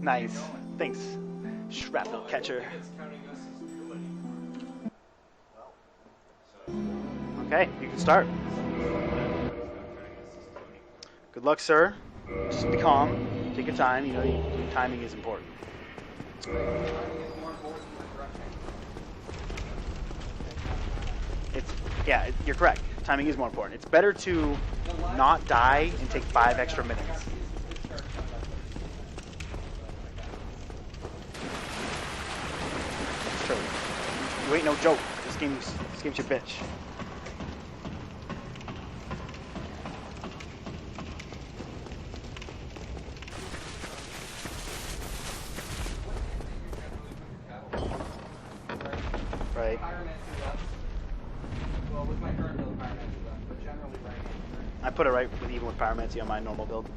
Nice. Thanks, shrapnel catcher. Okay, you can start. Good luck, sir. Just be calm. Take your time. You know, timing is important. Yeah, you're correct. Timing is more important. It's better to not die and take 5 extra minutes. It's true. You ain't no joke. This game's your bitch. Right. I put it right with even with pyromancy on my normal build.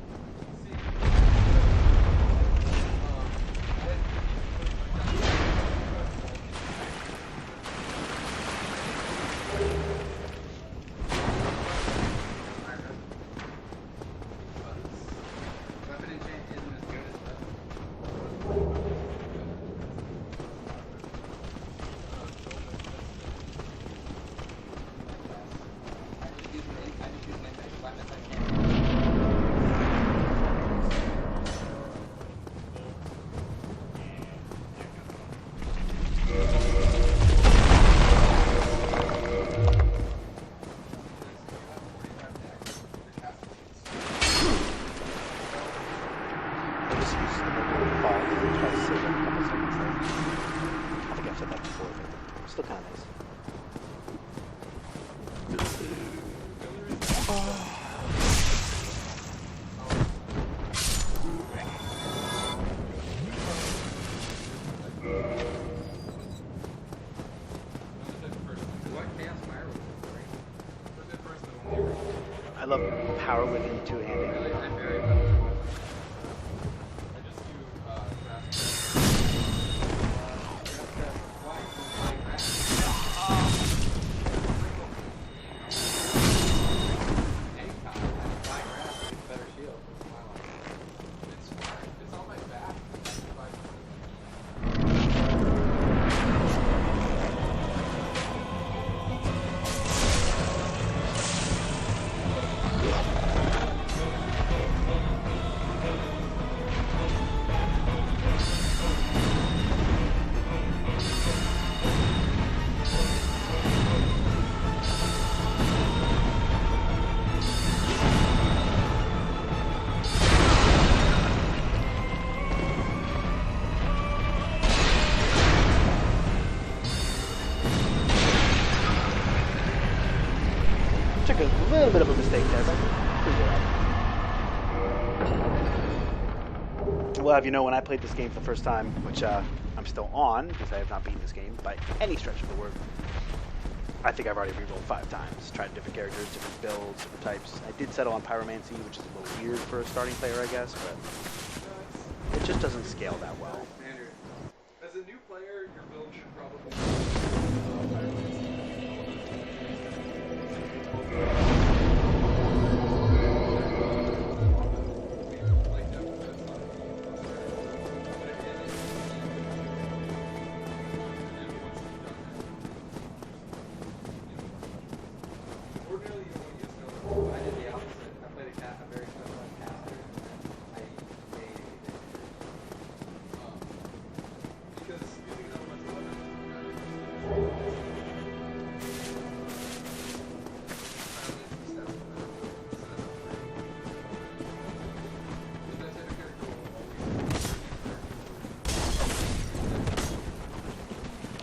Still kind of nice. I love power within two-handed. Took a little bit of a mistake there, but pretty good. Well, have you know, when I played this game for the first time, which I'm still on, because I have not beaten this game by any stretch of the word, I think I've already rerolled 5 times. Tried different characters, different builds, different types. I did settle on pyromancy, which is a little weird for a starting player, I guess, but it just doesn't scale that well. As a new player, your build should probably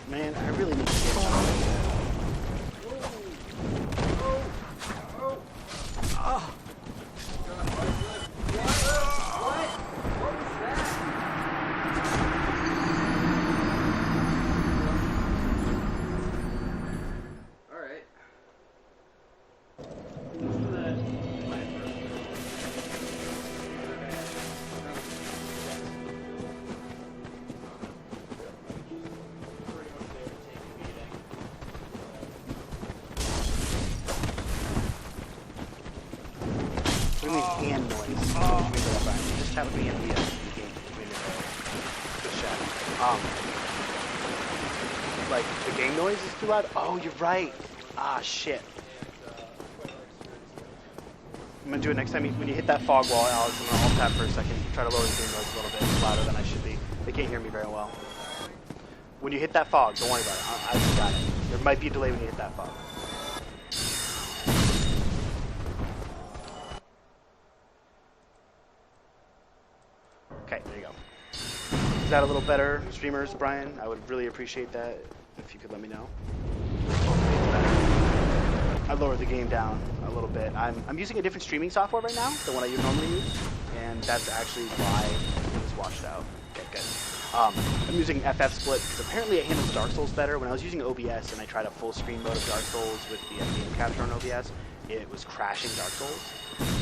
Man, I really need to get something like that. Oh. Hand noise. Just have it be in the game. Like, the game noise is too loud? Oh, you're right. Ah, shit. I'm gonna do it next time. When you hit that fog wall, Alex, I'm gonna alt-tab for a second. Try to lower the game noise a little bit. It's louder than I should be. They can't hear me very well. When you hit that fog, don't worry about it. I just got it. There might be a delay when you hit that fog. Okay, there you go. Is that a little better, streamers, Brian? I would really appreciate that if you could let me know. I lowered the game down a little bit. I'm using a different streaming software right now than what I normally use, and that's actually why it was washed out. Okay, good. I'm using FF Split because apparently it handles Dark Souls better. When I was using OBS and I tried a full screen mode of Dark Souls with the game capture on OBS, it was crashing Dark Souls.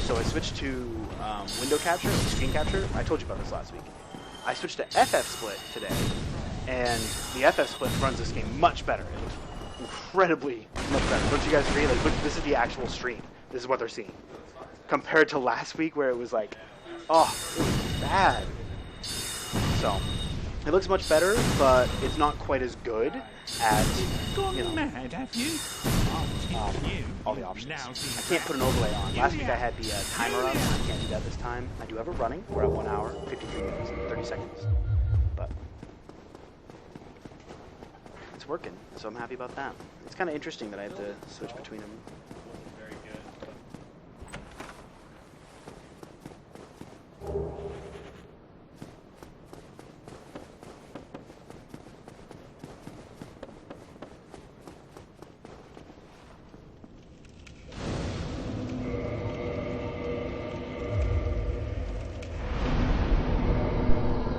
So I switched to window capture, screen capture. I told you about this last week. I switched to FF Split today, and the FF Split runs this game much better. It looks incredibly much better. Don't you guys agree? Like, look, this is the actual stream. This is what they're seeing. Compared to last week where it was like, oh, it was bad. So, it looks much better, but it's not quite as good as, you know, mad, have you? all the options. I can't put an overlay on. Last week I had the timer up. I can't do that this time. I do have it running. We're at 1 hour, 53 minutes, and 30 seconds. But it's working, so I'm happy about that. It's kind of interesting that I have to switch between them. Very good.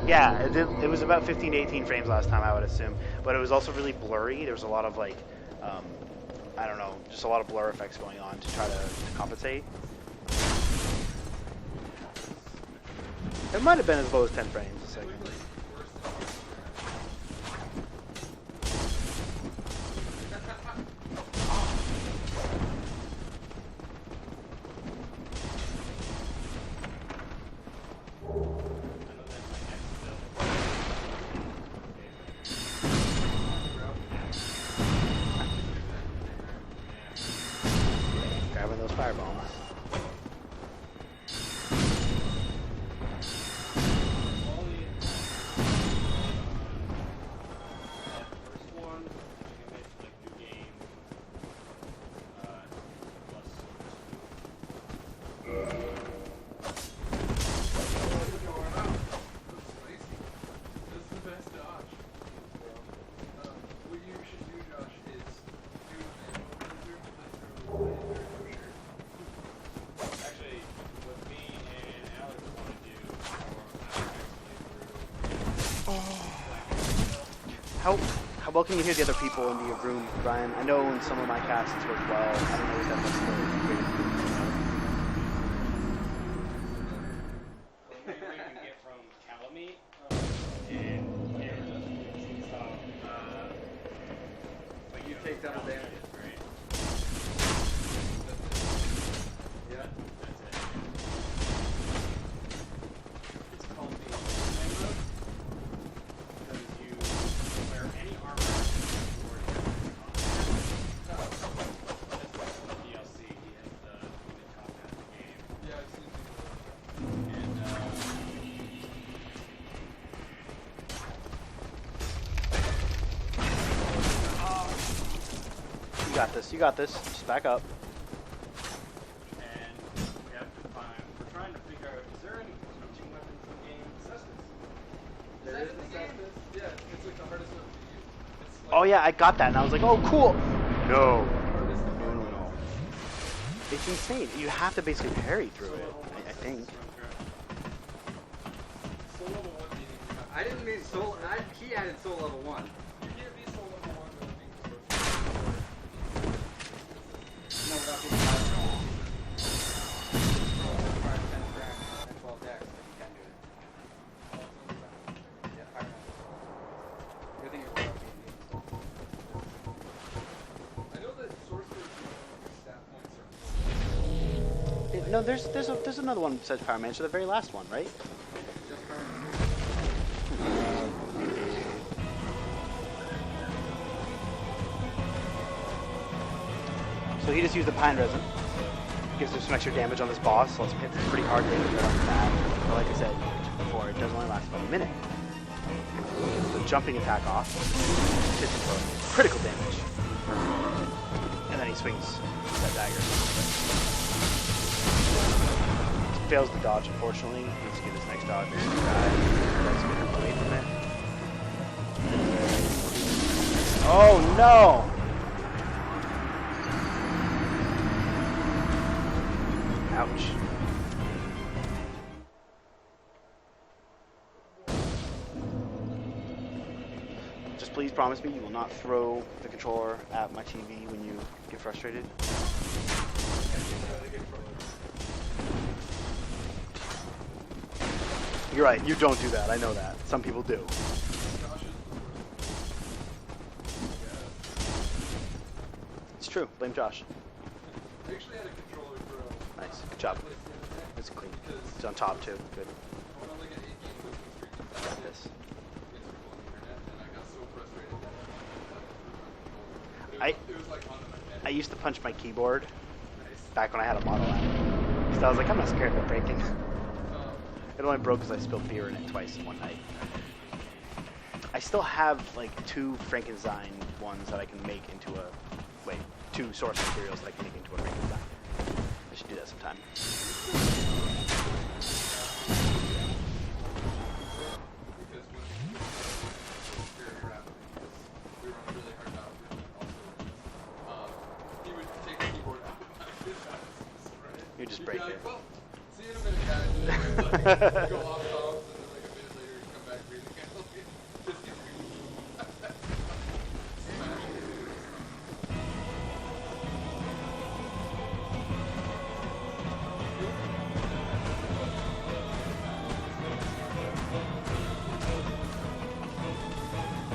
Yeah, it was about 15 to 18 frames last time, I would assume. But it was also really blurry. There was a lot of, like, I don't know, just a lot of blur effects going on to try to compensate. It might have been as low as 10 frames a second. Grabbing those firebombs. How well can you hear the other people in the room, Brian? I know in some of my casts it's worked well. I don't know if that was great. We can get from Calamite and so but you take double damage, right? Yeah, that's it. It's called the Ornstein mode because you wear any armor or that's the DLC. He has the combat in the game. Yeah, I've seen And You got this. You got this. Just back up. and we have to find. We're trying to figure out. Is there any teaching weapons in the game? Cestus. There Is is that the in the game? Cestus? Yeah, it's like the hardest weapon to use. It's like Oh yeah, I got that, and I was like, oh cool. No. hardest to No, no, no. It's insane. You have to basically parry through it, I think. soul level 1 meaning you have I didn't mean soul. He added soul level 1. you can't be soul level 1 without being soul No, without being 5 rounds. No, that's 5, 10 cracks, and 12 decks, but you can do it. Yeah, 5 rounds. Good thing you're without being soul. I know that sorcerers stat points are No, there's another one that says Power Manager, the very last one, right? Just current. So he just used the pine resin. Gives him some extra damage on this boss, so let's hit some pretty hard damage right off the bat. But like I said before, it does only last about a minute. Gets the jumping attack off. Hits him for critical damage. And then he swings that dagger. Fails the dodge, unfortunately. Needs to get his next dodge. Let's get him away from it. Oh no! Ouch. Just please promise me you will not throw the controller at my TV when you get frustrated. You're right, you don't do that, I know that. Some people do. It's true, blame Josh. I actually had a controller throw. Nice, good job. That's clean. It's on top too, good. When I only got 8 games with freaking Got this. miserable internet, and I got so frustrated that it was like on the mechanic. I used to punch my keyboard Nice. back when I had a Model M. So I was like, I'm not scared of it breaking. It only broke because I spilled beer in it twice in one night. I still have like 2 Frankenstein ones that I can make into a... Wait, 2 source materials that I can make into a Frankenstein. I should do that sometime. Because when very rapidly, because we were on a really hard time, he would take the keyboard out of his house, right? You just He'd be break like, it. well, see you in a minute, guys. And then he'd like, go off tops, and then like a minute later he'd come back breathing heavily. Just get smash it.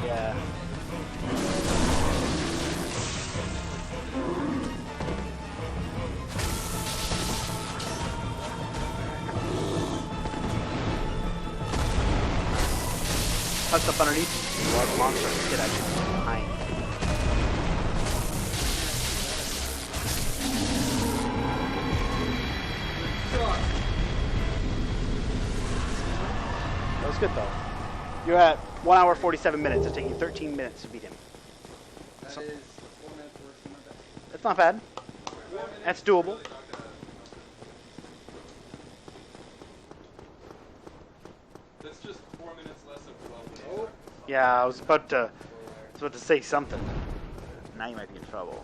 Yeah. Tucked up underneath the large monster kid actually behind. That was good though. You're at 1 hour 47 minutes. It's taking you 13 minutes to beat him. That is 4 minutes worse than my best. That's not bad. That's doable. That's just 4 minutes less of well. Yeah, I was about to say something. Now you might be in trouble.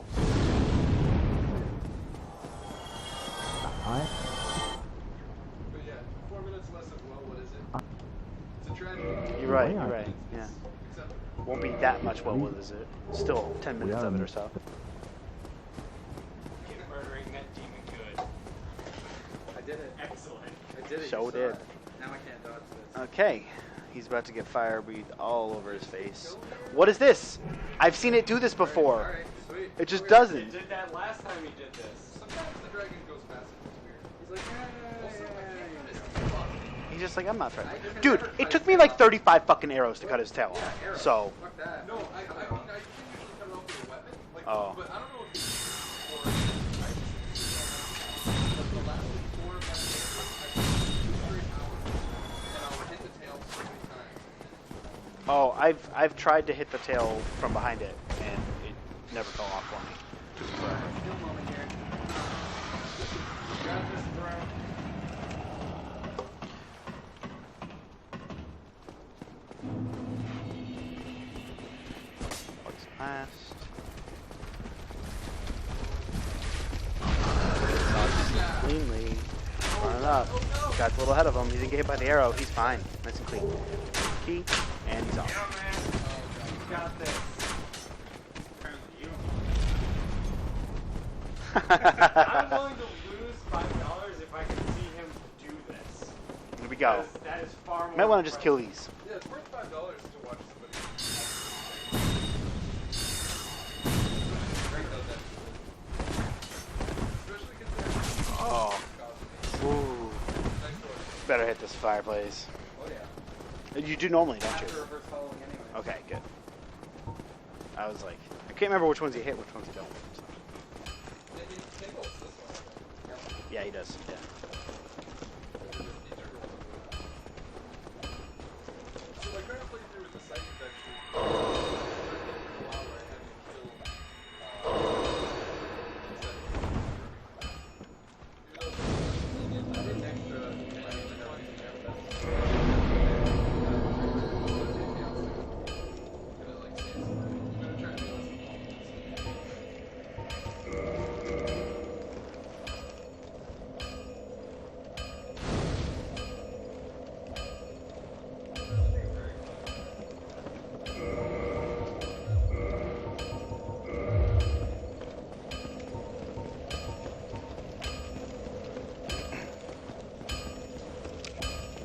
But yeah, 4 minutes less of well, what is it? It's a tragedy. You're right. You're right. Yeah. Acceptable. Won't be that much well, is it? Still 10 minutes of it or so. Murdering that demon good. I did it. Excellent. I did it. So you saw did. it. Now I can't dodge this. Okay. He's about to get fire breathed all over his face. What is this? I've seen it do this before. Alright, sweet. It just He doesn't. did that last time he did this. Sometimes the dragon goes faster. It's weird. He's like, Also, I yeah. can't cut his teeth off. He's just like, I'm not threatened. Dude, it took me like 35 fucking arrows to cut his tail Yeah, off. arrows. So, Fuck that. No, I can usually cut it off with a weapon. Like, Oh. But I don't know if it's for but the last 4 or 5 minutes, I took 2 straight hours, and I would hit the tail so many times. oh, I've tried to hit the tail from behind it, and it never fell off for me. Still moment here. Grab this throne. What's last? Cleanly. Running up. Guy's a little ahead of him. He didn't get hit by the arrow. He's fine. Nice and clean. Key, and he's off. Yeah, man. You got this. Apparently you. I'm willing to lose $5 if I can see him do this. Here we go. That is far more. Might want to just kill these. Yeah, it's worth $5 to watch somebody. Drake does that. Especially considering Oh. Cosby. Ooh. Next door. Better hit this fireplace. Oh yeah. You do normally, don't After you? reverse following anyway. Okay, good. I was like, I can't remember which ones you hit, which ones you don't. So. Yeah, Yeah, he does. Yeah. So my current playthrough with the side infection,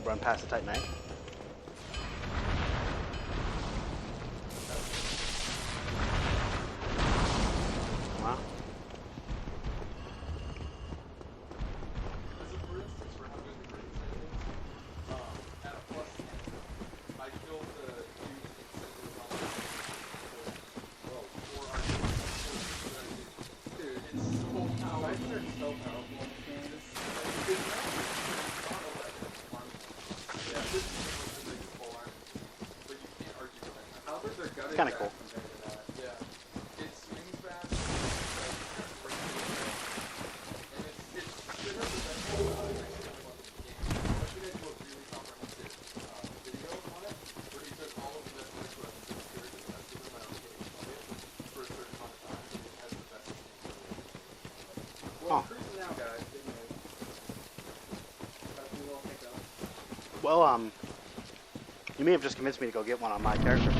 Run past the Titanite. Wow. as a for instance, for how good the green is, at a plus 10, I killed the dude instantly on the or I dude, it's so powerful. Spikes are so powerful in this game. It's not 11 arm. Yeah, this is the biggest full arm. But you can't argue with that. Halberds are gutted Kinda fast cool. compared to that. Yeah. It swings fast. And it's straight up the best full arm weapon in the game. I think I do a really comprehensive video on it, where he took all of the best mix weapons and series and tested them out for a certain amount of time, and it has the best thing. Well, Huh. cruising now, guys. Good news. Got some little hiccups. Well, you may have just convinced me to go get one on my character.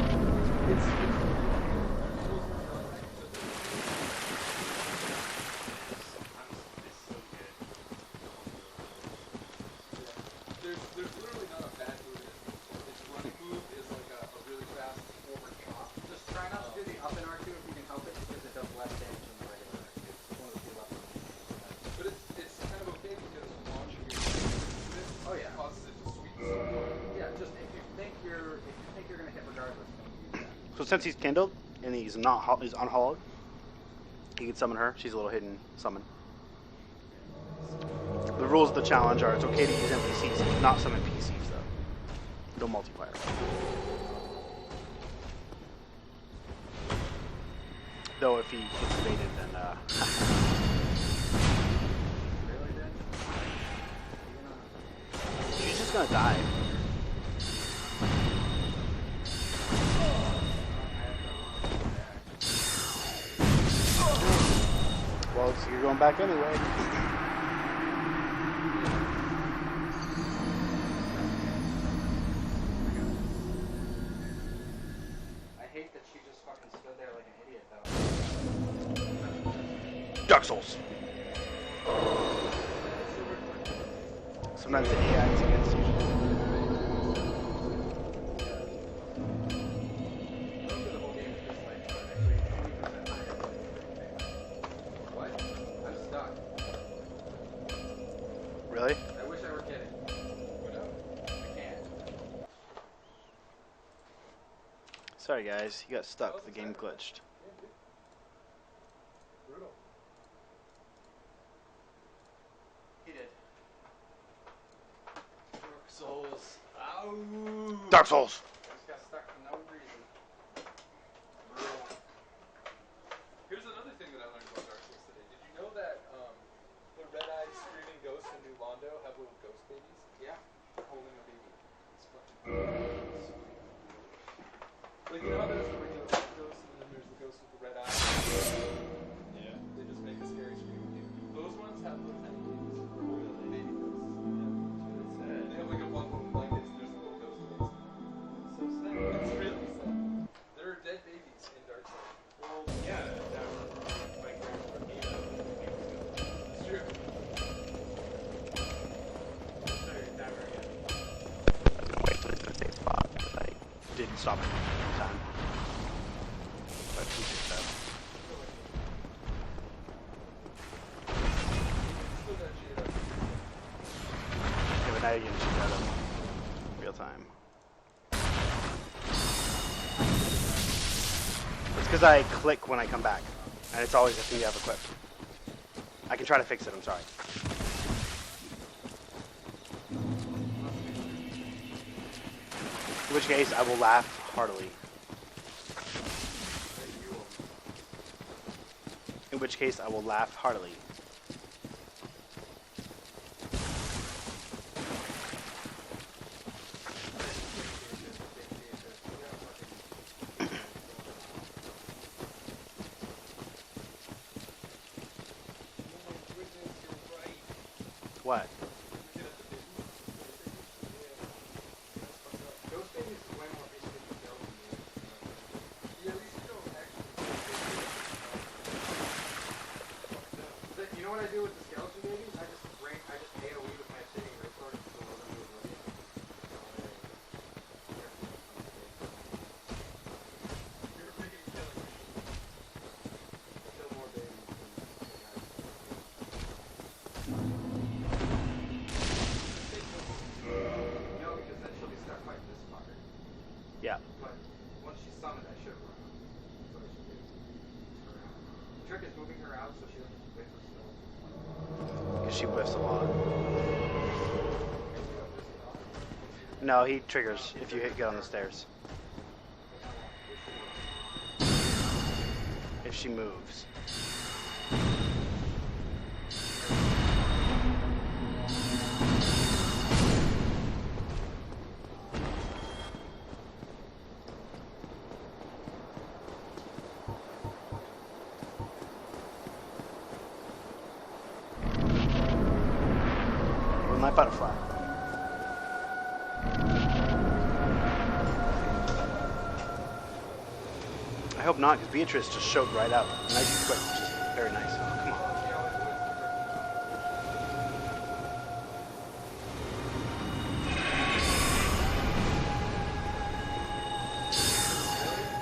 There's literally not a bad move in it. Its running move is like a really fast forward chop. Just try not to do the up and R2 if you can help it, because it does less damage than the regular R2. It's one of the few left. But it's kind of okay because launching your Oh, yeah. causes it to sweep so far. Yeah, just if you think you're gonna hit regardless, don't use that. So since he's kindled and he's not he's unhollowed, he can summon her. She's a little hidden summon. The rules of the challenge are it's okay to use NPCs, you cannot summon PCs though. No multiplayer. Though if he gets baited, then Really, then? she's just gonna die. Well, so you're going back anyway. I hate that she just fucking stood there like an idiot, though. Dark Souls. Sometimes the AI is against you. What? I'm stuck. Really? I wish I were kidding. I can't. Sorry guys, you got stuck. The game glitched. Brutal. He did. Dark Souls. Ow! Dark Souls! Just got stuck for no reason. Brutal. Here's another thing that I learned about Dark Souls today. Did you know that the red-eyed screaming ghosts in New Londo have little ghost babies? Yeah. Holding a baby. It's fucking sweet. Like, you know how there's the regular ghost and then there's the ghost with the red eyes? Yeah. They just make a scary screaming baby. Those ones have little tiny babies. Really? Baby ghosts. Yeah. They have like a bundle of blankets and there's a little ghost in it. So sad. It's really sad. There are dead babies in Dark Souls. Well, yeah, that was my grandmother gave us a few weeks ago. It's true. Sorry, never again. Wait till it's gonna take a while, but I didn't stop it in time. But we did that. Still got shit up. Yeah, but now you're getting shit out of real time. It's because I click when I come back, and it's always a thing you have equipped. I can try to fix it, I'm sorry. In which case, I will laugh heartily. In which case, I will laugh heartily. What? You know what I do with the skeleton babies? I just AoE with my sitting record so it doesn't move with it. You're a freaking killing machine. Kill more babies than no, because then she'll be stuck fighting this fucker. Yeah. But once she's summoned, I should run. That's what I should do. The trick is moving her out so she doesn't wait for snow. Because she whiffs a lot. No, he triggers if you get on the stairs. If she moves. My butterfly. I hope not, because Beatrice just showed right up. Nice and quick, which is very nice. Oh, come on.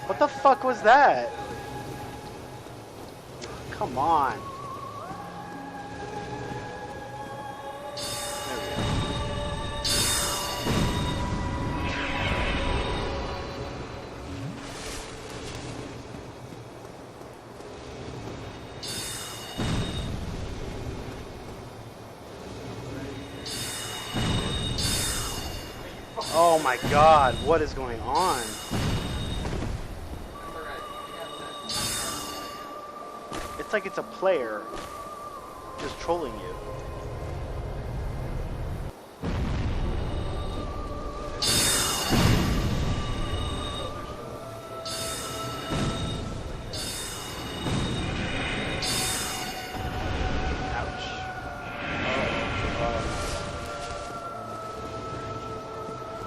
What the fuck was that? Come on. Oh my god, what is going on? It's like it's a player just trolling you.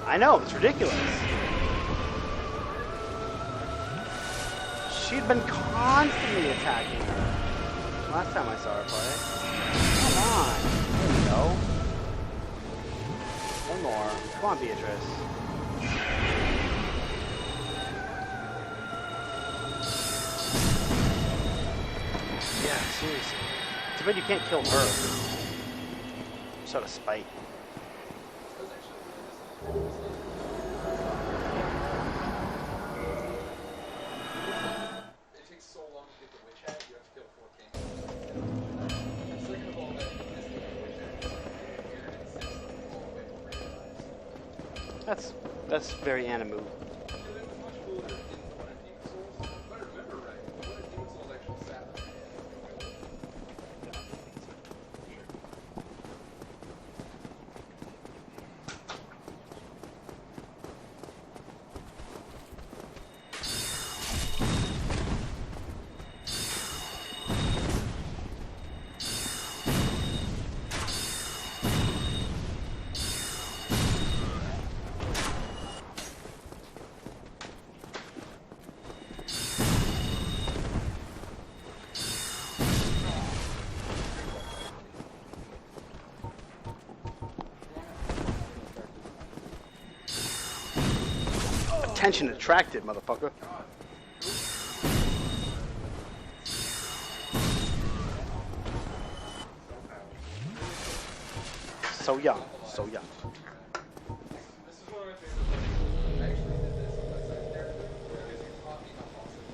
I know, it's ridiculous. She'd been constantly attacking her. Last time I saw her play. Come on. There we go. One more. Come on, Beatrice. Yeah, seriously. Too bad you can't kill her. Just out of spite. It takes so long to get the witch hat, you have to kill 4 kings. And second of all, that this witch hat is like here and it sits all the way over your eyes. That's very Animu. Yeah, that was much cooler in one of Demon Souls. If I remember right, one of Demon Souls actually sat on it. Attention attracted, motherfucker. So young, so young. This is one of my favorite things. I actually did this on my second character because you taught me how awesome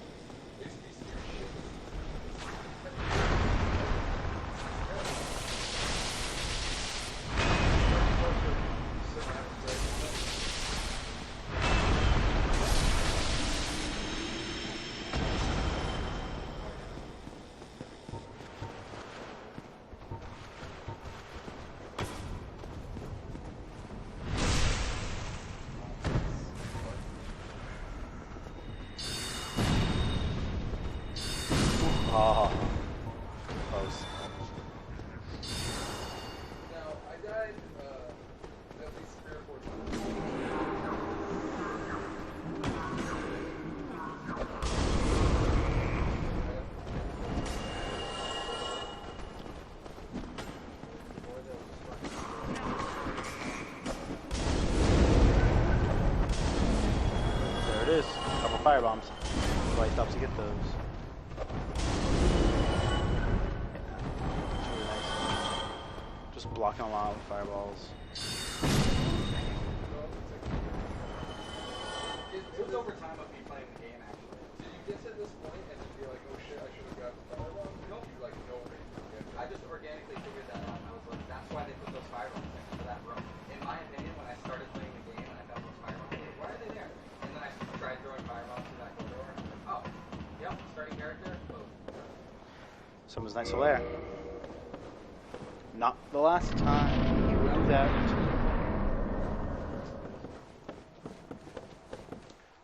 it is to be scared shit. There it is. A couple firebombs. That's why he stops to get those. It's really nice. Just blocking a lot with fireballs. It was over time of me playing the game, actually. Did you get to this point and then be like, oh shit, I should have grabbed the fireball? No. You like no reason to get I just organically figured that out. I was like, that's why they put those fireballs next to that room. In my opinion, when I started playing the game and I found those fireballs, I was like, why are they there? And then I tried throwing fireballs through that corridor. And I was like, oh, yep, starting character. Boom. Someone's nice Solaire. Not the last time he would do that.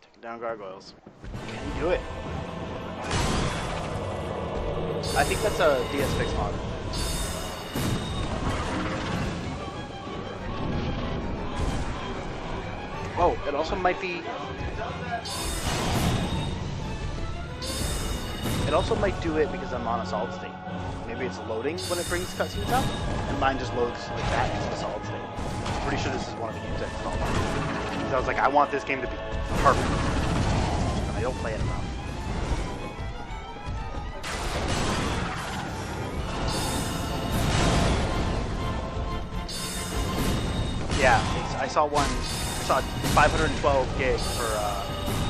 Taking down gargoyles. Can he do it? I think that's a DS fix mod. Oh, it also might be. It also might do it because I'm on a solid state. Maybe it's loading when it brings cutscenes up, and mine just loads like that into the solid state. I'm pretty sure this is one of the games I installed on. Because I was like, I want this game to be perfect. And I don't play it enough. Yeah, I saw one. I saw 512 gig for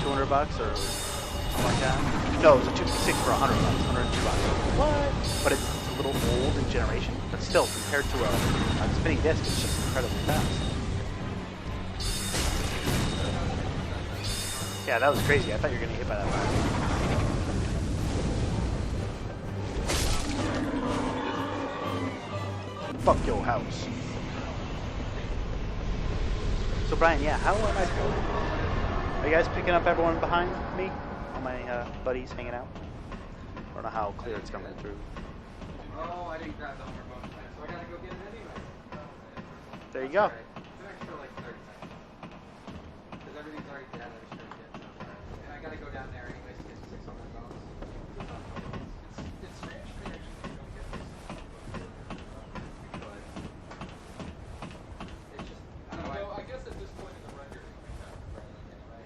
$200 or something like that. No, it was a 256 for $100, $102. What? But it's a little old in generation. But still, compared to a spinning disc, it's just incredibly fast. Yeah, that was crazy. I thought you were gonna get hit by that fire. Fuck your house. So Brian, yeah, how am I feeling? Are you guys picking up everyone behind me? All my buddies hanging out? I don't know how clear it's coming through. Oh, I didn't grab the Hummer bonus plan, so I gotta go get it anyway. There you go. Right. It's an extra like 30 seconds. Because everything's already dead, I just gotta get it. And I gotta go down there anyways to get 600 bones. It's strange to me actually that you don't get this. But it's just, I don't know. Although I guess at this point in the run you're coming down the run anyway.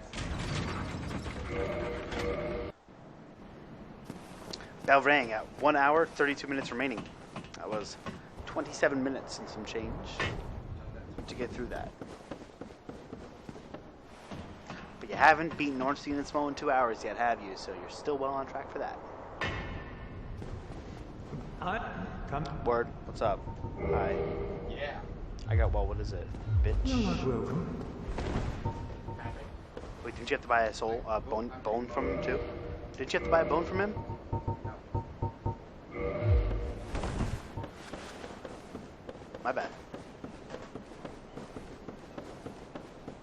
Bell rang at 1 hour, 32 minutes remaining. That was 27 minutes and some change to get through that. But you haven't beaten Ornstein and Smough in 2 hours yet, have you? So you're still well on track for that. Come. Word, what's up? Hi. Yeah. I got, well, what is it? Bitch? Welcome. Wait, didn't you have to buy a bone from him too? Didn't you have to buy a bone from him? My bad.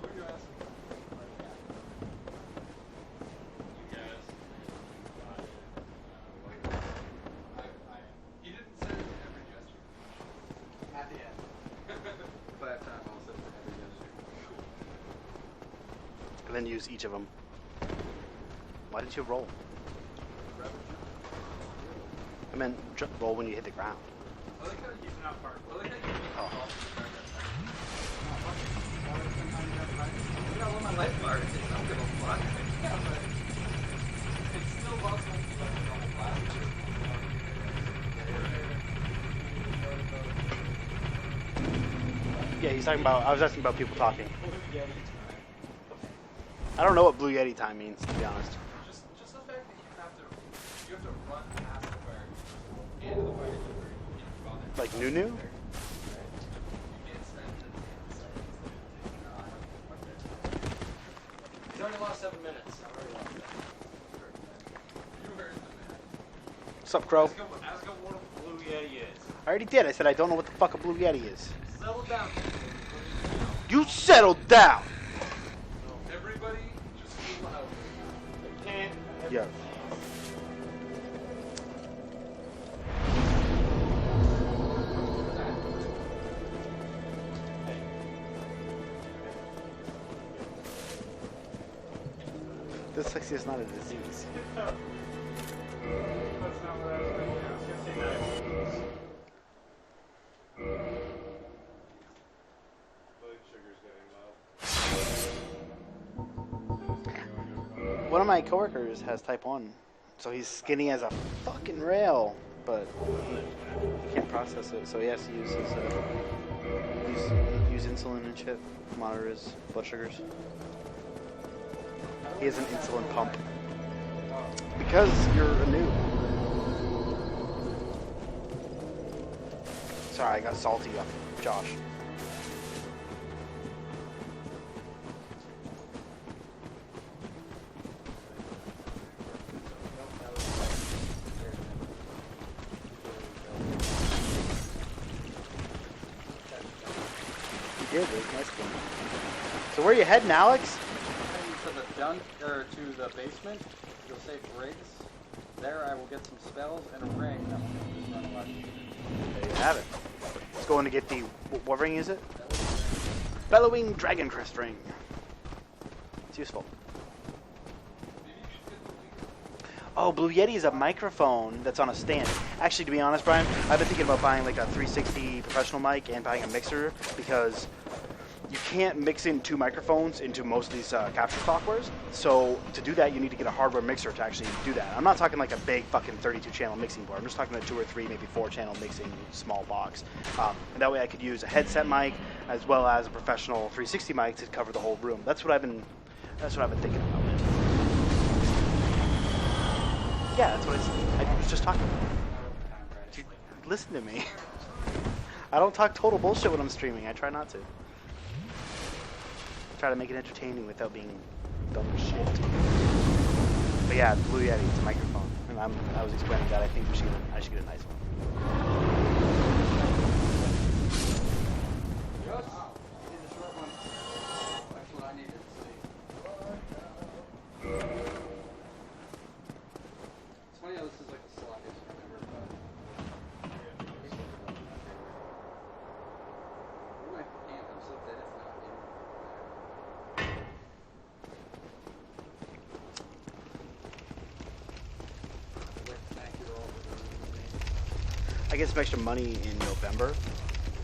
Who are you asking? You guys. He didn't send it to every gesture. At the end. If I have time, I'll send it to every gesture. And then use each of them. Why did you roll? I meant roll when you hit the ground. I like how you Not part. I like how you Oh. You know what my life bar is? I don't give a fuck. Yeah, but it's still possible to keep up with normal classes. Yeah, he's talking about, I was asking about people talking. I don't know what Blue Yeti time means, to be honest. Just the fact that you have to run past the fire into the fire Like Nunu? You can't spend 10 seconds. He's already lost 7 minutes. I already lost that. You heard the man. What's up, Crow? Ask him what a Blue Yeti is. I already did. I said I don't know what the fuck a Blue Yeti is. Settle down. You settle down! Everybody, just chill out. Can't. Yeah. Dyslexia is not a disease. That's not what I was thinking. I was going to say that. one of my coworkers has type 1, so he's skinny as a fucking rail, but he can't process it, so he has to use his use insulin and shit, monitor his blood sugars. He has an insulin pump. Because you're a noob. Sorry, I got salty up Josh. You did, it was nice game. So where are you heading, Alex? Heading to the dunk, or to the basement. You'll save rigs. There I will get some spells and a ring that will make this run a lot easier. There you have it. Let's go in to get the, what ring is it? Bellowing Dragon Crest Ring. It's useful. Oh, Blue Yeti is a microphone that's on a stand. Actually, to be honest, Brian, I've been thinking about buying like a 360 professional mic and buying a mixer because you can't mix in 2 microphones into most of these capture softwares. So to do that, you need to get a hardware mixer to actually do that. I'm not talking like a big fucking 32-channel mixing board. I'm just talking a 2 or 3, maybe 4-channel mixing small box. And that way I could use a headset mic as well as a professional 360 mic to cover the whole room. That's what I've been thinking about. Yeah, that's what I was just talking about. Dude, listen to me. I don't talk total bullshit when I'm streaming. I try not to. Try to make it entertaining without being dumb as shit. But yeah, Blue Yeti, it's a microphone. And I was explaining that I think I should get a nice one. Yes. Need a short one. That's what I needed to see. It's funny how this is like the sloppiest I've ever done. My hand, I'm so dead it's not in. I get some extra money in November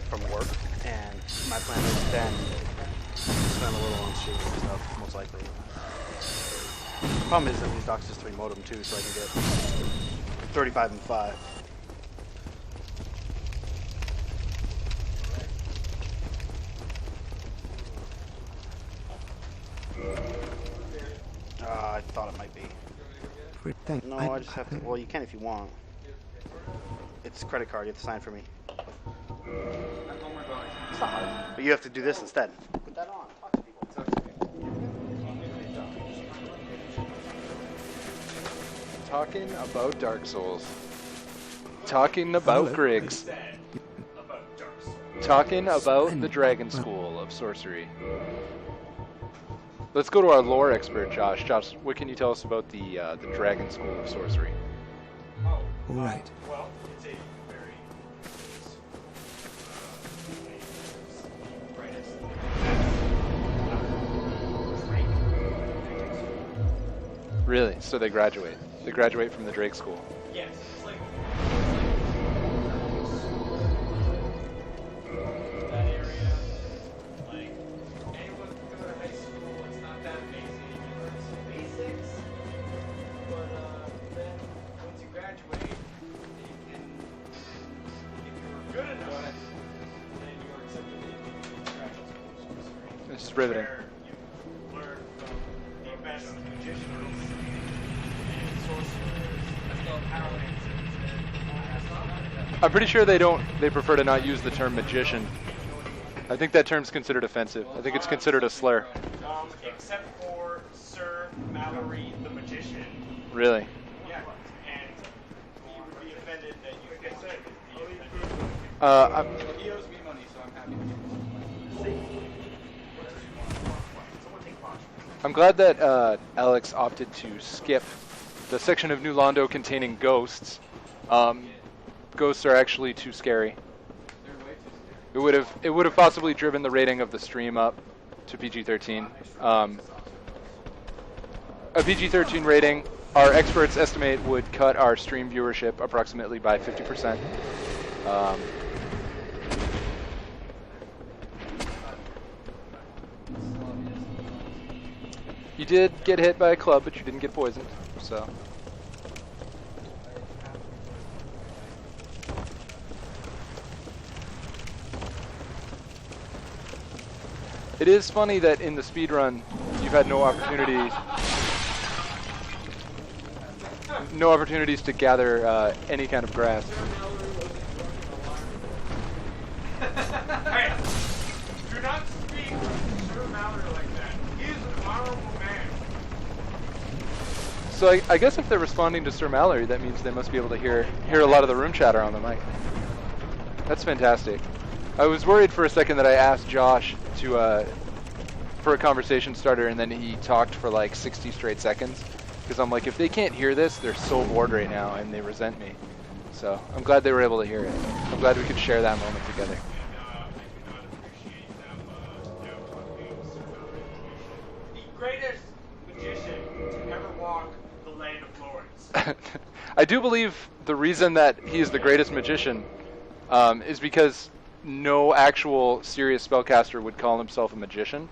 from work, and my plan is then spend a little on streaming and stuff, most likely. The problem is that these DOCSIS 3 modem too, so I can get 35 and 5. I thought it might be. Thank No, I just have to. Well, you can if you want. It's a credit card. You have to sign for me. It's not hard. But you have to do this instead. Put that on. Talk to people. Talking about Dark Souls. Talking about Griggs. Talking about the Dragon School of Sorcery. Let's go to our lore expert, Josh. Josh, what can you tell us about the Dragon School of Sorcery? Oh, All right. well, it's a very brightest rank. Really? So they graduate. They graduate from the Drake School. Yes, it's like that area. Like anyone can go to high school. It's not that amazing. You learn some basics, but then once you graduate, you can, if you're good enough, then you're accepted into the graduate school of sorcery. This is riveting. Where you learn from the best magicians and sorcerers, as well as paladins and I'm pretty sure they prefer to not use the term magician. I think that term's considered offensive. I think it's considered a slur. Except for Sir Mallory the Magician. Really? Yeah, and he would be offended that you get said. He owes me money, so I'm happy to give him some money. I'm glad that Alex opted to skip the section of New Londo containing ghosts. Ghosts are actually too scary. They're way too scary. It would have possibly driven the rating of the stream up to PG-13. A PG-13 rating, our experts estimate, would cut our stream viewership approximately by 50%. You did get hit by a club, but you didn't get poisoned, so. It is funny that in the speedrun, you've had no opportunities to gather any kind of grass. Hey, do not speak to Sir Mallory like that. He is an honorable man. So I guess if they're responding to Sir Mallory, that means they must be able to hear a lot of the room chatter on the mic. That's fantastic. I was worried for a second that I asked Josh to for a conversation starter, and then he talked for like 60 straight seconds. Because I'm like, if they can't hear this, they're so bored right now, and they resent me. So I'm glad they were able to hear it. I'm glad we could share that moment together. The greatest magician to ever walk the land of Florence. I do believe the reason that he's the greatest magician is because no actual serious spellcaster would call himself a magician.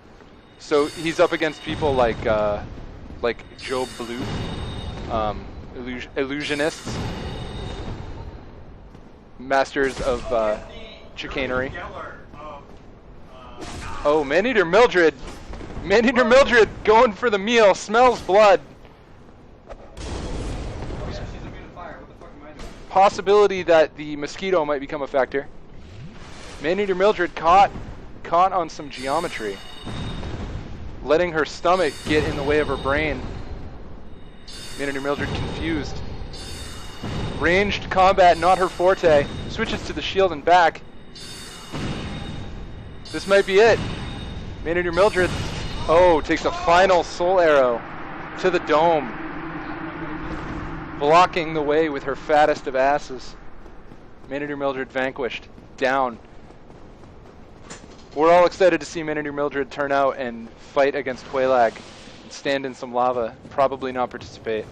So he's up against people like Joe Blue, illusionists, masters of chicanery. Oh, Maneater Mildred! Maneater Mildred going for the meal, smells blood. Possibility that the mosquito might become a factor. Maneater Mildred caught on some geometry, letting her stomach get in the way of her brain. Maneater Mildred confused. Ranged combat, not her forte. Switches to the shield and back. This might be it. Maneater Mildred, takes a final soul arrow to the dome, blocking the way with her fattest of asses. Maneater Mildred vanquished, down. We're all excited to see Maneater Mildred turn out and fight against Quelaag, and stand in some lava, probably not participate.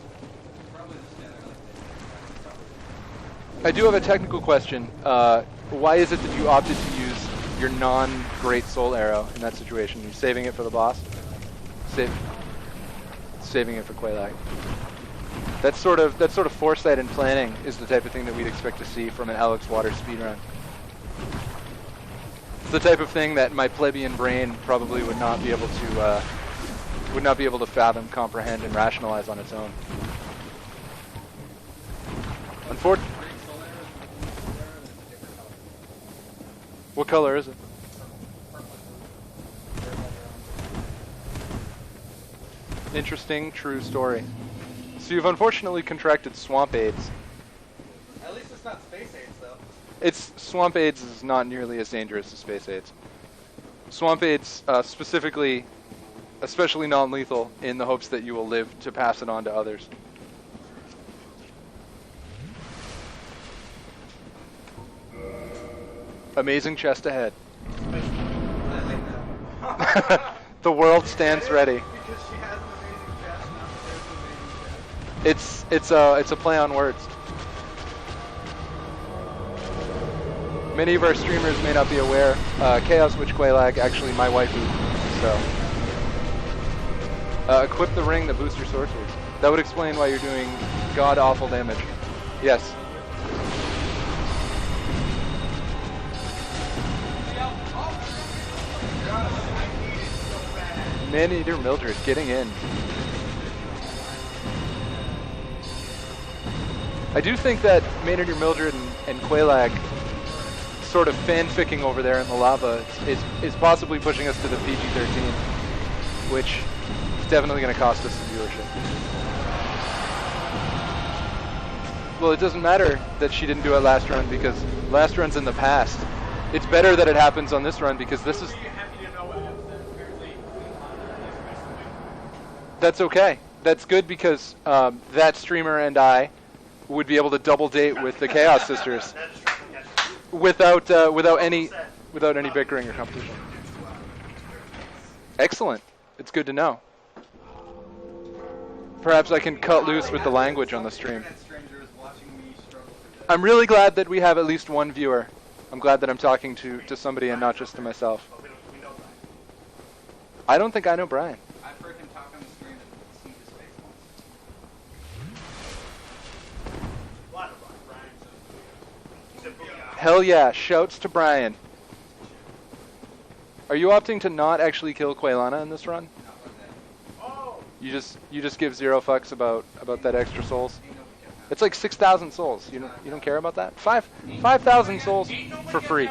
I do have a technical question. Why is it that you opted to use your non-great soul arrow in that situation? Are you saving it for the boss? Saving it for Quelaag. That sort of foresight and planning is the type of thing that we'd expect to see from an Alex Waters speedrun. It's the type of thing that my plebeian brain probably would not be able to fathom, comprehend, and rationalize on its own. Unfortunately. What color is it? Interesting, true story. So you've unfortunately contracted swamp AIDS. At least it's not space AIDS, though. Swamp AIDS is not nearly as dangerous as space AIDS. Swamp AIDS, specifically, especially non-lethal, in the hopes that you will live to pass it on to others. Amazing chest ahead. The world stands ready. Because she has an amazing chest, not because there's an amazing chest. It's a play on words. Many of our streamers may not be aware. Chaos Witch Quelaag, actually my waifu. So equip the ring that boosts your sorceries. That would explain why you're doing god awful damage. Yes. Maneater Mildred getting in. I do think that Maneater Mildred and Quelaag sort of fanficking over there in the lava is possibly pushing us to the PG-13, which is definitely going to cost us some viewership. Well, it doesn't matter that she didn't do it last run, because last run's in the past. It's better that it happens on this run, because this is... That's okay. That's good, because that streamer and I would be able to double date with the Chaos Sisters without any bickering or competition. Excellent. It's good to know. Perhaps I can cut loose with the language on the stream. I'm really glad that we have at least one viewer. I'm glad that I'm talking to somebody and not just to myself. I don't think I know Brian. I've heard him talk on the stream Hell yeah, shouts to Brian. Are you opting to not actually kill Quaylana in this run? You just give zero fucks about that extra souls? It's like 6,000 souls. You don't care about that? 5,000 souls for free.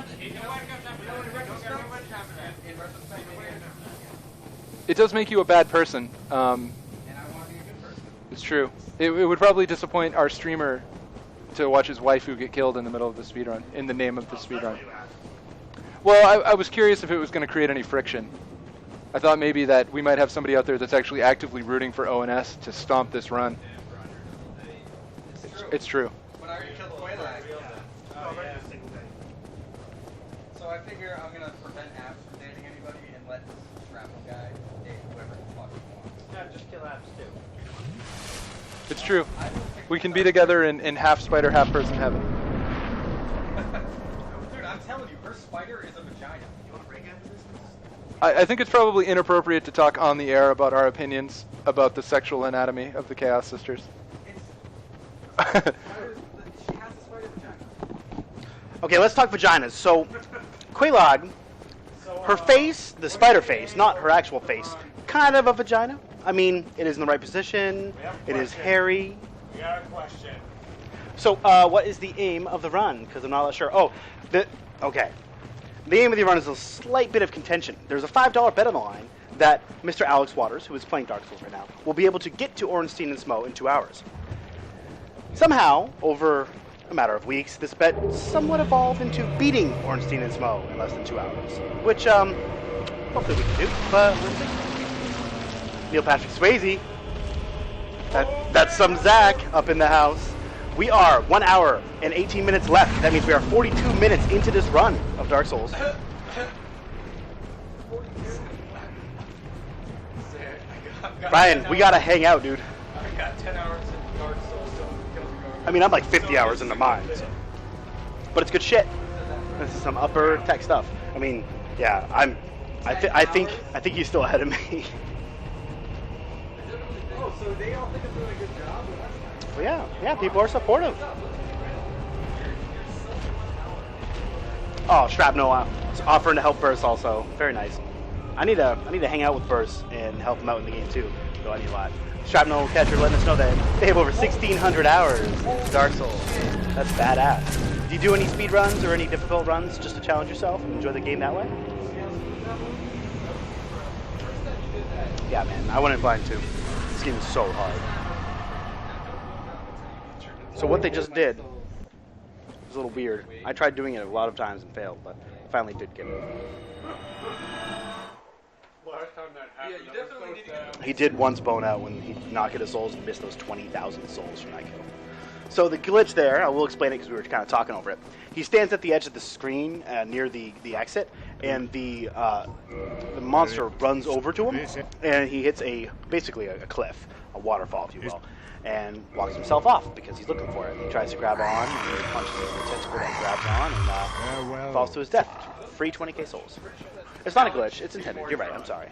It does make you a bad person. It's true. It would probably disappoint our streamer to watch his waifu get killed in the middle of the speedrun, in the name of the speedrun. Well, I was curious if it was going to create any friction. I thought maybe that we might have somebody out there that's actually actively rooting for ONS to stomp this run. It's true. When I already killed Quaylag. So I figure I'm gonna prevent Abs from dating anybody and let this Shrapnel guy date whoever the fuck he wants. Yeah, just kill Abs too. It's true. We can be together in half spider, half person heaven. Dude, I'm telling you, her spider is a vagina. You wanna break into this? I think it's probably inappropriate to talk on the air about our opinions about the sexual anatomy of the Chaos Sisters. She has a spider vagina. Okay, let's talk vaginas. So, Quelaag, her face, the spider face, not her actual face, kind of a vagina. I mean, it is in the right position. It is hairy. We got a question. So, what is the aim of the run? Because I'm not sure. Oh, okay. The aim of the run is a slight bit of contention. There's a $5 bet on the line that Mr. Alex Waters, who is playing Dark Souls right now, will be able to get to Ornstein and Smough in 2 hours. Somehow, over a matter of weeks, this bet somewhat evolved into beating Ornstein and Smough in less than 2 hours, which, hopefully we can do, but we'll see. Neil Patrick Swayze, that's some Zach up in the house. We are 1 hour and 18 minutes left. That means we are 42 minutes into this run of Dark Souls. Brian, we gotta hang out, dude. I got 10 hours in Dark Souls, so I mean, I'm like 50 hours into mine, so. But it's good shit. This is some upper tech stuff. I mean, yeah, I think he's still ahead of me. Oh, so they all think I'm doing a good job? Well, that's nice. Yeah, people are supportive. Oh, Shrapnel is offering to help Burst also. Very nice. I need to hang out with Burst and help him out in the game too. So I need a lot. Shrapnel Catcher letting us know that they have over 1,600 hours in Dark Souls. That's badass. Do you do any speed runs or any difficult runs just to challenge yourself and enjoy the game that way? Yeah, man, I went in blind too. This game is so hard. So what they just did was a little weird. I tried doing it a lot of times and failed, but finally did get it. Yeah, you definitely need to get He did once bone out when he did not get his souls and missed those 20,000 souls from that kill. So the glitch there, I will explain it because we were kind of talking over it. He stands at the edge of the screen near the exit, and the monster runs over to him, and he hits basically a cliff, a waterfall, if you will, and walks himself off because he's looking for it. He tries to grab on, and he punches the tentacle that grabs on, and falls to his death. Free 20k souls. It's not a glitch. It's intended. You're right. I'm sorry.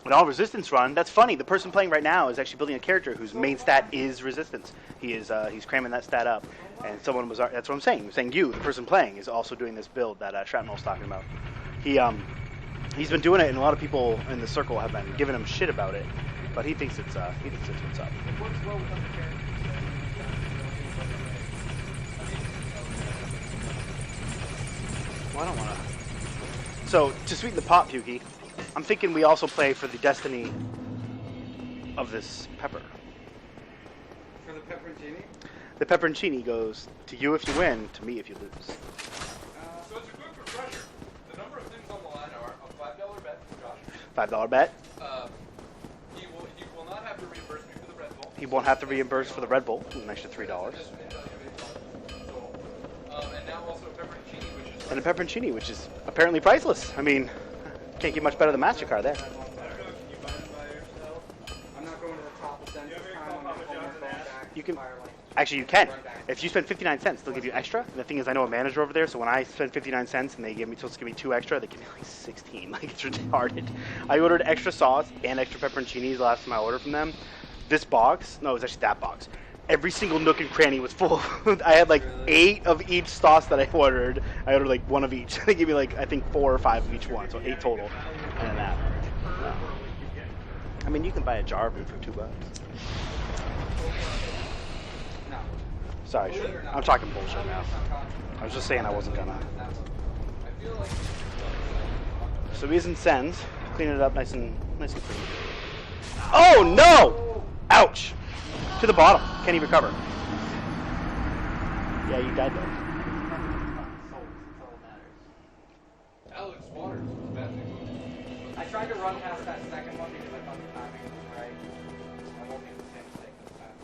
An all resistance run. That's funny. The person playing right now is actually building a character whose main stat is resistance. He's cramming that stat up, and someone was. That's what I'm saying. I'm saying you, the person playing, is also doing this build that Shrapnel's talking about. He's been doing it, and a lot of people in the circle have been giving him shit about it, but he thinks it's what's up. Well, I don't want to. So, to sweeten the pot, Pukey, I'm thinking we also play for the destiny of this pepper. For the pepperoncini? The pepperoncini goes to you if you win, to me if you lose. So it's a quick refresher. The number of things on the line are a $5 bet from Josh. $5 bet. He will not have to reimburse me for the Red Bull. He won't have to reimburse for the Red Bull, an extra $3. And now also a pepperoncini, which is... And a pepperoncini, which is apparently priceless. I mean, can't get much better than MasterCard there. I don't know, can you buy it by yourself? I'm not going to the top of cents this time. I'm going back. You can, actually you can. If you spend 59 cents, they'll give you extra. And the thing is, I know a manager over there, so when I spend 59 cents and they supposed to give me 2 extra, they give me like 16. Like, it's retarded. I ordered extra sauce and extra pepperoncinis the last time I ordered from them. this box, no, it was actually that box. Every single nook and cranny was full. I had like 8 of each sauce that I ordered. I ordered like 1 of each. They gave me like, I think 4 or 5 of each one, so 8 total. And that. I mean, you can buy a jar of them for $2. No. Sorry, I'm talking bullshit now. I was just saying I wasn't gonna. So he's in sends, cleaning it up nice and clean. Oh no! Ouch! To the bottom. Can't even recover. Yeah, you died though. Alex Waters was bad news. I tried to run past that second one because I thought the timing was right. I won't make the same mistake this time.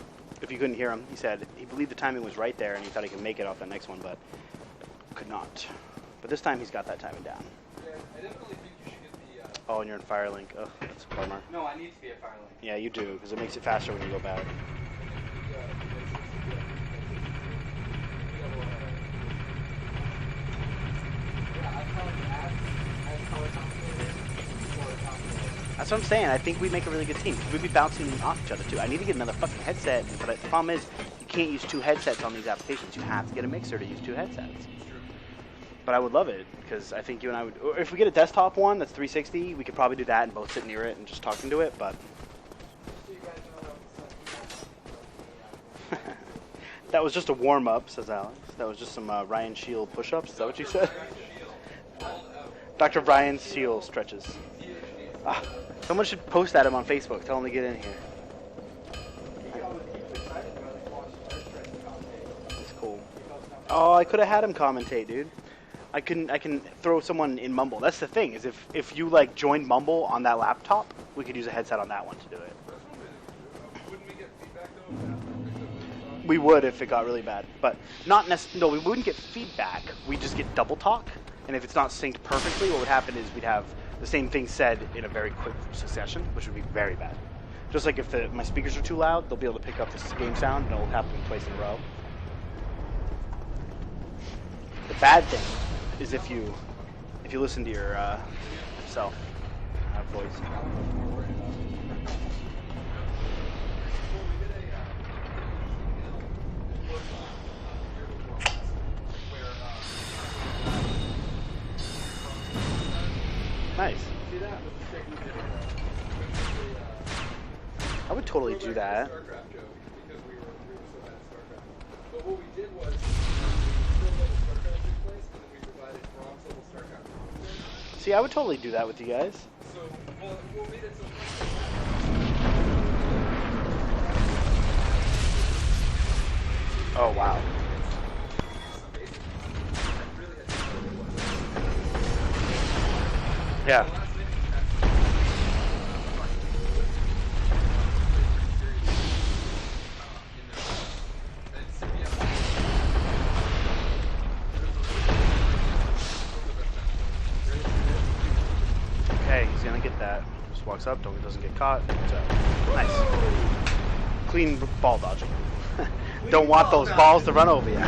If you couldn't hear him, he said he believed the timing was right there and he thought he could make it off the next one, but could not. But this time he's got that timing down. Yeah, I definitely think you should get the. Oh, and you're in Firelink. Ugh, that's a bummer. No, I need to be a Firelink. Yeah, you do, because it makes it faster when you go back. That's what I'm saying. I think we make a really good team. We'd be bouncing off each other too. I need to get another fucking headset, but the problem is you can't use 2 headsets on these applications. You have to get a mixer to use 2 headsets. But I would love it because I think you and I would. Or if we get a desktop one that's 360, we could probably do that and both sit near it and just talk into it. But that was just a warm up, says Alex. That was just some Ryan Shield push-ups. Is that what you said? Dr. Ryan Shield stretches. Someone should post that him on Facebook. Tell him to get in here. It's cool. Oh, I could have had him commentate, dude. I can throw someone in Mumble. That's the thing, is if you like joined Mumble on that laptop, we could use a headset on that one to do it. Wouldn't we get feedback though? We would if it got really bad, but not necessarily. No, we wouldn't get feedback. We just get double talk, and if it's not synced perfectly, what would happen is we'd have the same thing said in a very quick succession, which would be very bad. Just like if my speakers are too loud, they'll be able to pick up this game sound, and it'll happen twice in a row. The bad thing is if you listen to yourself voice. Nice. I would totally do that. But what we did was StarCraft replaced, and then we provided Brom's level StarCraft. See, I would totally do that with you guys. So we'll made it so. Oh wow. Yeah. Okay, he's gonna get that. Just walks up, doesn't get caught. Nice. Clean ball dodging. Don't want those balls to run over you.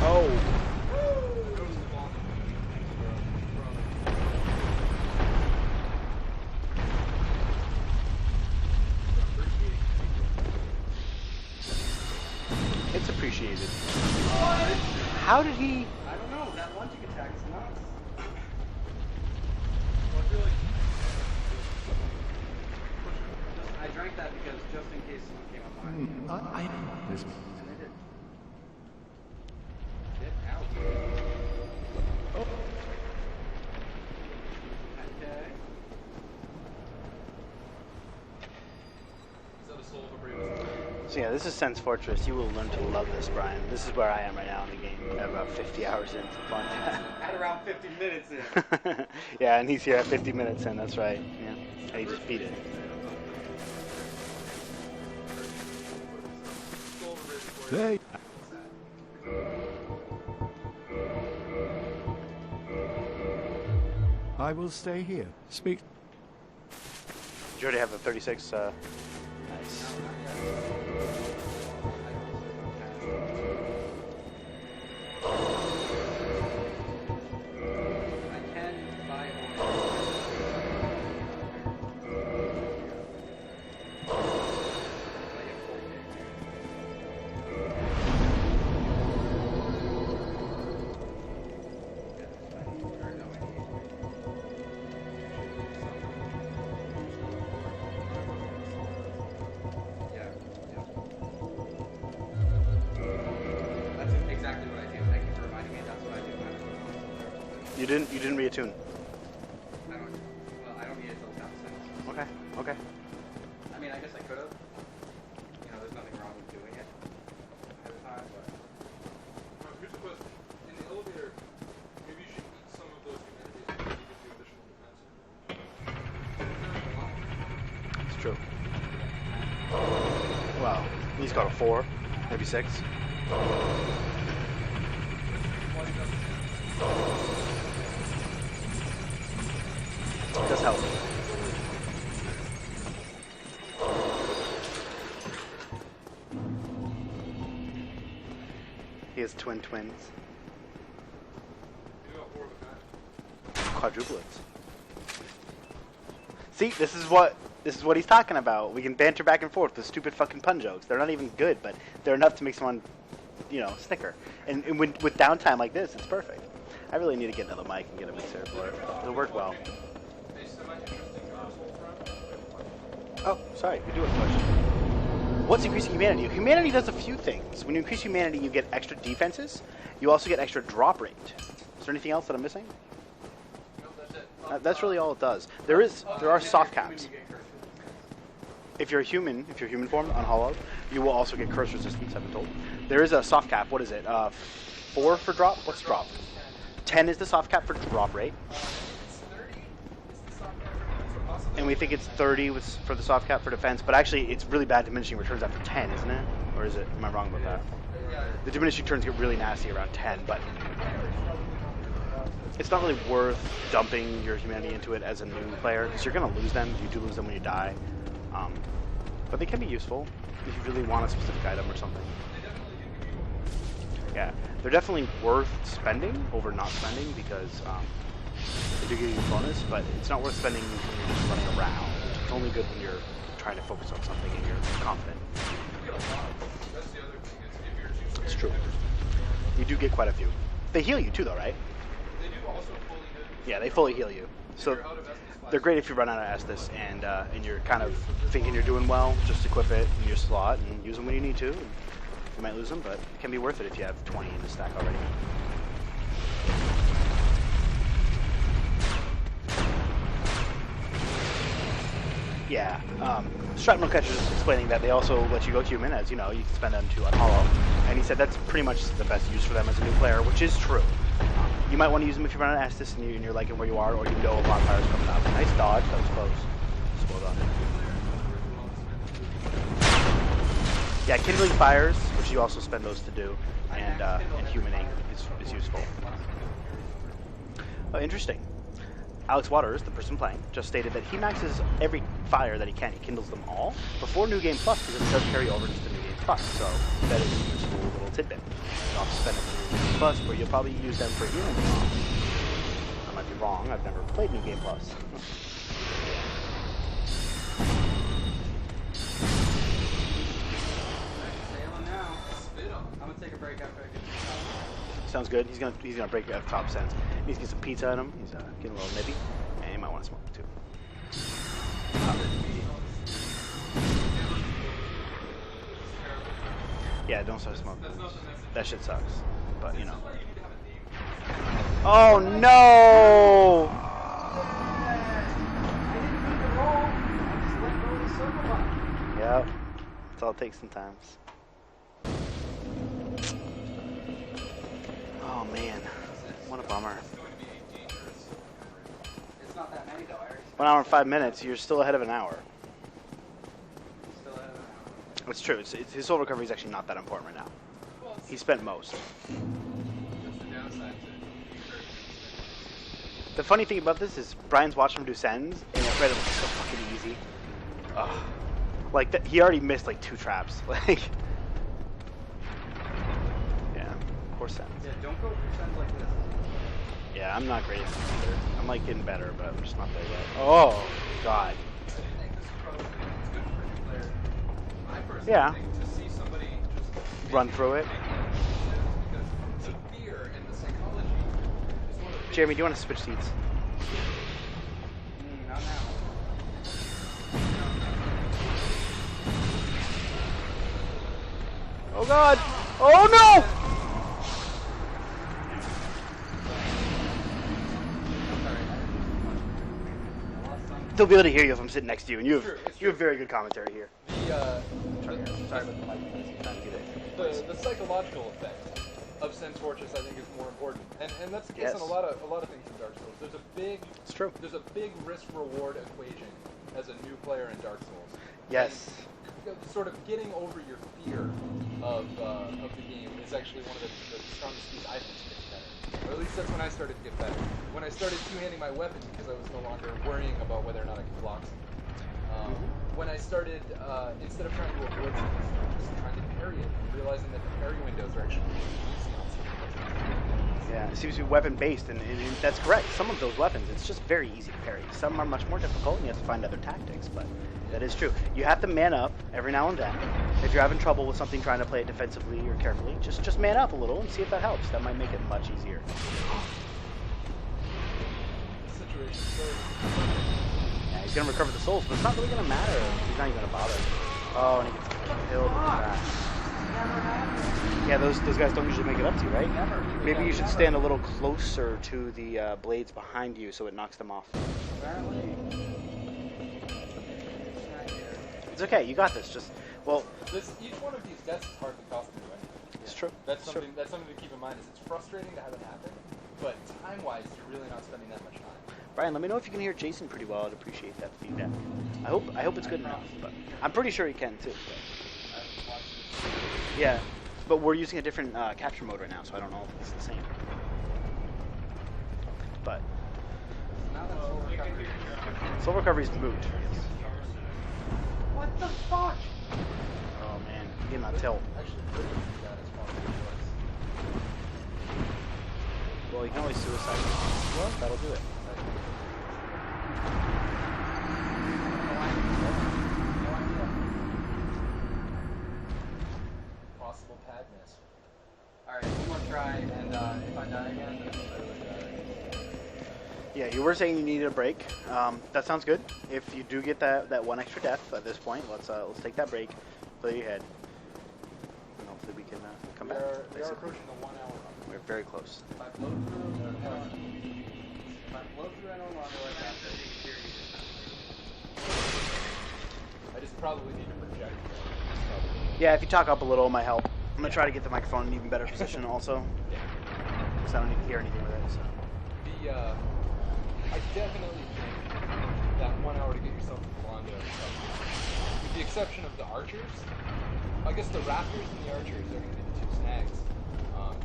Oh. It's appreciated. How did he? I don't know. That lunging attack is nuts. I drank that because just in case someone came up behind me. This. And they did. Get out. Oh. Okay. Is that a soul of a brave? So yeah, this is Sense Fortress. You will learn to love this, Brian. This is where I am right now in the game. At about 50 hours in. Fun. At around 50 minutes in. Yeah, and he's here at 50 minutes in. That's right. Yeah, and he just beat it. Hey. I will stay here. Speak. Did you already have the 36? Nice. You didn't reattune. I don't. Well, I don't need it till 10 seconds. Okay. Okay. I mean, I guess I could have. You know, there's nothing wrong with doing it ahead of time, but. Here's a question. In the elevator, maybe you should eat some of those humanities so you get the additional defense. It's true. Well, he's got a 4, maybe 6. It does help. He has twins. You got 4 of a kind. Quadruplets. See, this is what he's talking about. We can banter back and forth with stupid fucking pun jokes. They're not even good, but they're enough to make someone, you know, snicker. And with downtime like this, it's perfect. I really need to get another mic and get a mixer for it. It'll work well. A semi-interesting console front. Oh, sorry, we do have a question. What's increasing humanity? Humanity does a few things. When you increase humanity, you get extra defenses. You also get extra drop rate. Is there anything else that I'm missing? No, that's it. That's really all it does. There are soft caps. If you're human form on Hollow, you will also get curse resistance, I've been told. There is a soft cap. What is it? 4 for drop? What's drop? 10 is the soft cap for drop rate. It's 30. It's the soft cap for defense, or possibly. And we think it's 30 for the soft cap for defense, but actually it's really bad diminishing returns after 10, isn't it? Or is it? Am I wrong about that? The diminishing returns get really nasty around 10, but it's not really worth dumping your humanity into it as a new player, because you're going to lose them. You do lose them when you die. But they can be useful if you really want a specific item or something. Yeah, they're definitely worth spending over not spending, because they do give you a bonus, but it's not worth spending when you're just running around. It's only good when you're trying to focus on something and you're confident. That's the other thing. Is if you're too scared, It's true. you never spend. You do get quite a few. They heal you too, though, right? They do also fully heal you. Yeah, they fully heal you. So You're out of Estus they're great if you run out of Estus and you're kind of thinking you're doing well. Just equip it in your slot and use them when you need to. You might lose them, but it can be worth it if you have 20 in the stack already. Yeah, Shrapnel Catcher's explaining that they also let you go human, as you know, you can spend them to unhollow. And he said that's pretty much the best use for them as a new player, which is true. You might want to use them if you run out of Estus and you're liking where you are, or you know a bonfire's coming up. Nice dodge, that was close. Just well done. Yeah, kindling fires, which you also spend those to do, and humaning is useful. Oh, interesting. Alex Waters, the person playing, just stated that he maxes every fire that he can. He kindles them all before New Game Plus, because it does carry over into New Game Plus. So that is a useful little tidbit. You'll have to spend it for New Game Plus, where you'll probably use them for healing. I might be wrong. I've never played New Game Plus. Sailing now. I'm gonna take a break after I get Sounds good. He's gonna break at the top sense. He needs to get some pizza in him. He's getting a little nippy, and he might want to smoke too. Yeah, don't start smoking. That shit sucks. But you know. Oh no! Yep. That's all it takes sometimes. Oh man, what a bummer. It's not that many though. 1 hour and 5 minutes. You're still ahead of an hour. Still ahead of an hour. It's true. His soul recovery is actually not that important right now. He spent most. That's the downside to The funny thing about this is Brian's watched him do sends, and it read him so fucking easy. Ugh. Like he already missed like 2 traps. Like, yeah, poor sends. Yeah, don't go through sends like this. Yeah, I'm not great at this either. I'm like getting better, but I'm just not there yet. Oh God. I think this is probably it's good for a new player. I personally Yeah. think to see somebody just Run through it. because the fear and the psychology is one of the Jeremy, do you want to switch seats? Not now. Oh God! Oh no! They'll be able to hear you if I'm sitting next to you, and you It's true, it's have very good commentary here. Sorry about the mic. Trying to get it. The psychological effect of Sense Fortress, I think, is more important, and that's the case Yes. on a lot of things in Dark Souls. It's true. There's a big risk-reward equation as a new player in Dark Souls. Yes. And sort of getting over your fear of the game is actually one of the strongest keys I think to get better. Or at least that's when I started to get better. When I started two-handing my weapon because I was no longer worrying about whether or not I could block something. When I started, instead of trying to avoid something, just trying to parry it, and realizing that the parry windows are actually really easy on some weapons. Yeah, it seems to be weapon-based, and that's correct. Some of those weapons, it's just very easy to parry. Some are much more difficult, and you have to find other tactics, but that is true. You have to man up every now and then. If you're having trouble with something, trying to play it defensively or carefully, just man up a little and see if that helps. That might make it much easier. The situation is so... Yeah, he's going to recover the souls, but it's not really going to matter. He's not even going to bother. Oh, and he gets killed with that. Yeah, those guys don't usually make it up to you, right? Maybe you should stand a little closer to the blades behind you so it knocks them off. It's okay, you got this. Just, well... Each one of these deaths is hardly costing you anything. It's true. That's something to keep in mind. Is it's frustrating to have it happen, but time-wise, you're really not spending that much time. Brian, let me know if you can hear Jason pretty well. I'd appreciate that feedback. I hope it's good enough, but I'm pretty sure he can too. But. Yeah, but we're using a different capture mode right now, so I don't know if it's the same. But soul recovery is moot. Yes. What the fuck? Oh man, getting that tilt. Well, you can always suicide. Well, that'll do it. Possible pad miss. Alright, one more try, and if I die again, then Yeah, you were saying you needed a break. That sounds good. If you do get that one extra death at this point, let's take that break, clear your head, and hopefully we can come back. We are approaching the 1 hour mark. We're very close. if I blow through, I no longer like that. I just probably need to project. Yeah, if you talk up a little, it might help. I'm gonna try to get the microphone in even better position also, because I don't need to hear anything with it. So. I definitely think that 1 hour to get yourself to Blondo is something. With the exception of the archers, I guess the raptors and the archers are going to be the two snags.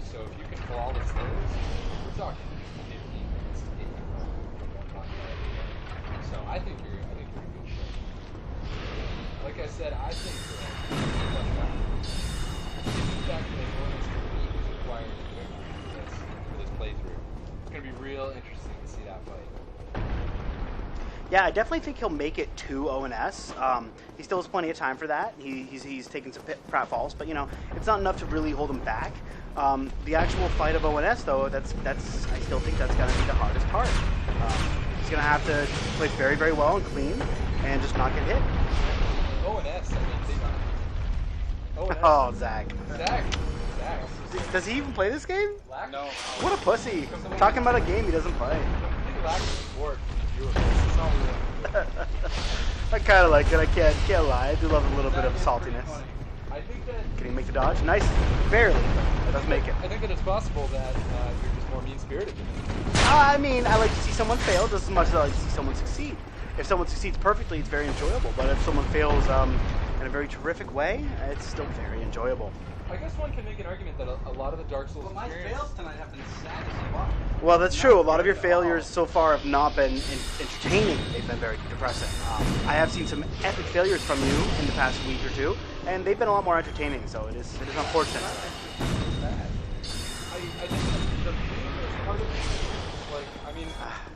So if you can flawless those, we're talking 15 minutes to get you from one point to the other. So I think you're in good shape. Like I said, I think getting back to the enormous technique is required for this playthrough. It's going to be real interesting to see that fight. Yeah, I definitely think he'll make it to ONS. He still has plenty of time for that. He's taken some pratfalls, but you know, it's not enough to really hold him back. The actual fight of ONS, though, that's I still think that's going to be the hardest part. He's going to have to play very, very well and clean, and just not get hit. ONS, I mean, ONS. Oh, Zach. Zach. Does he even play this game? No. What a pussy. Talking about a game he doesn't play. I think lack of support from the viewers. It's not real. I kind of like it. I can't lie. I do love a little bit of saltiness. I think that... Can he make the dodge? Nice. Barely. It does make it. I think that it's possible that you're just more mean-spirited than me. I mean, I like to see someone fail just as much as I like to see someone succeed. If someone succeeds perfectly, it's very enjoyable. But if someone fails in a very terrific way, it's still very enjoyable. I guess one can make an argument that a lot of the Dark Souls But my experience... fails tonight have been sad as fuck. Well, that's true. A lot of your failures so far have not been entertaining. They've been very depressing. I have seen some epic failures from you in the past week or two, and they've been a lot more entertaining, so it is unfortunate. I think the pain is part of it. Like, I mean...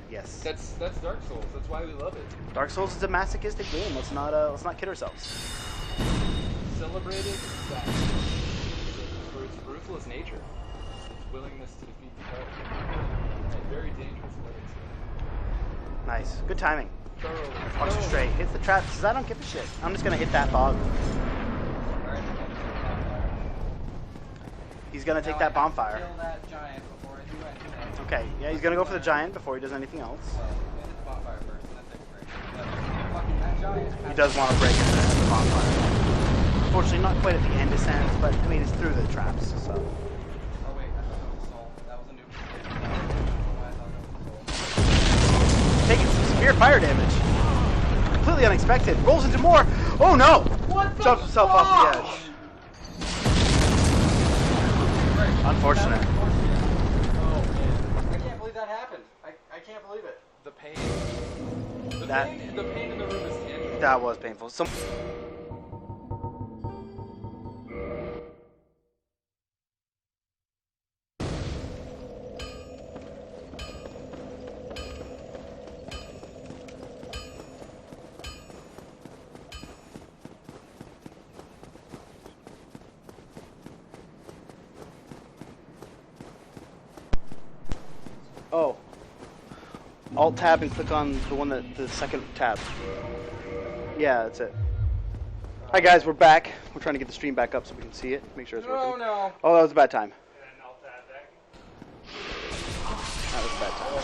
Yes. That's Dark Souls. That's why we love it. Dark Souls is a masochistic game. Let's not kid ourselves. Celebrated that for its ruthless nature, its willingness to defeat the foe, and very dangerous ways. Nice. Good timing. Watch it straight. Hits the trap. Says, I don't give a shit. I'm just gonna hit that bog. He's gonna take that bonfire. Kill that giant before I do anything. Okay. Yeah, he's gonna go for the giant before he does anything else. Hit the bonfire first, and then take a break. He does want to break into the bonfire. Unfortunately, not quite at the end of Sands, but I mean, it's through the traps, so. Oh wait, I thought that was Sol. That was a new I don't know why I thought that was Sol. Taking some severe fire damage. Completely unexpected. Rolls into more. Oh no! What the Jumps himself off the edge. Unfortunate. Oh man. I can't believe that happened. I can't believe it. The pain. The That- pain in the room is tangible. That was painful. Some. Oh. Alt tab and click on the one that the second tab. Yeah, that's it. Hi guys, we're back. We're trying to get the stream back up so we can see it. Make sure it's working. no. Oh, that was a bad time. And I'll tab back. That was a bad time.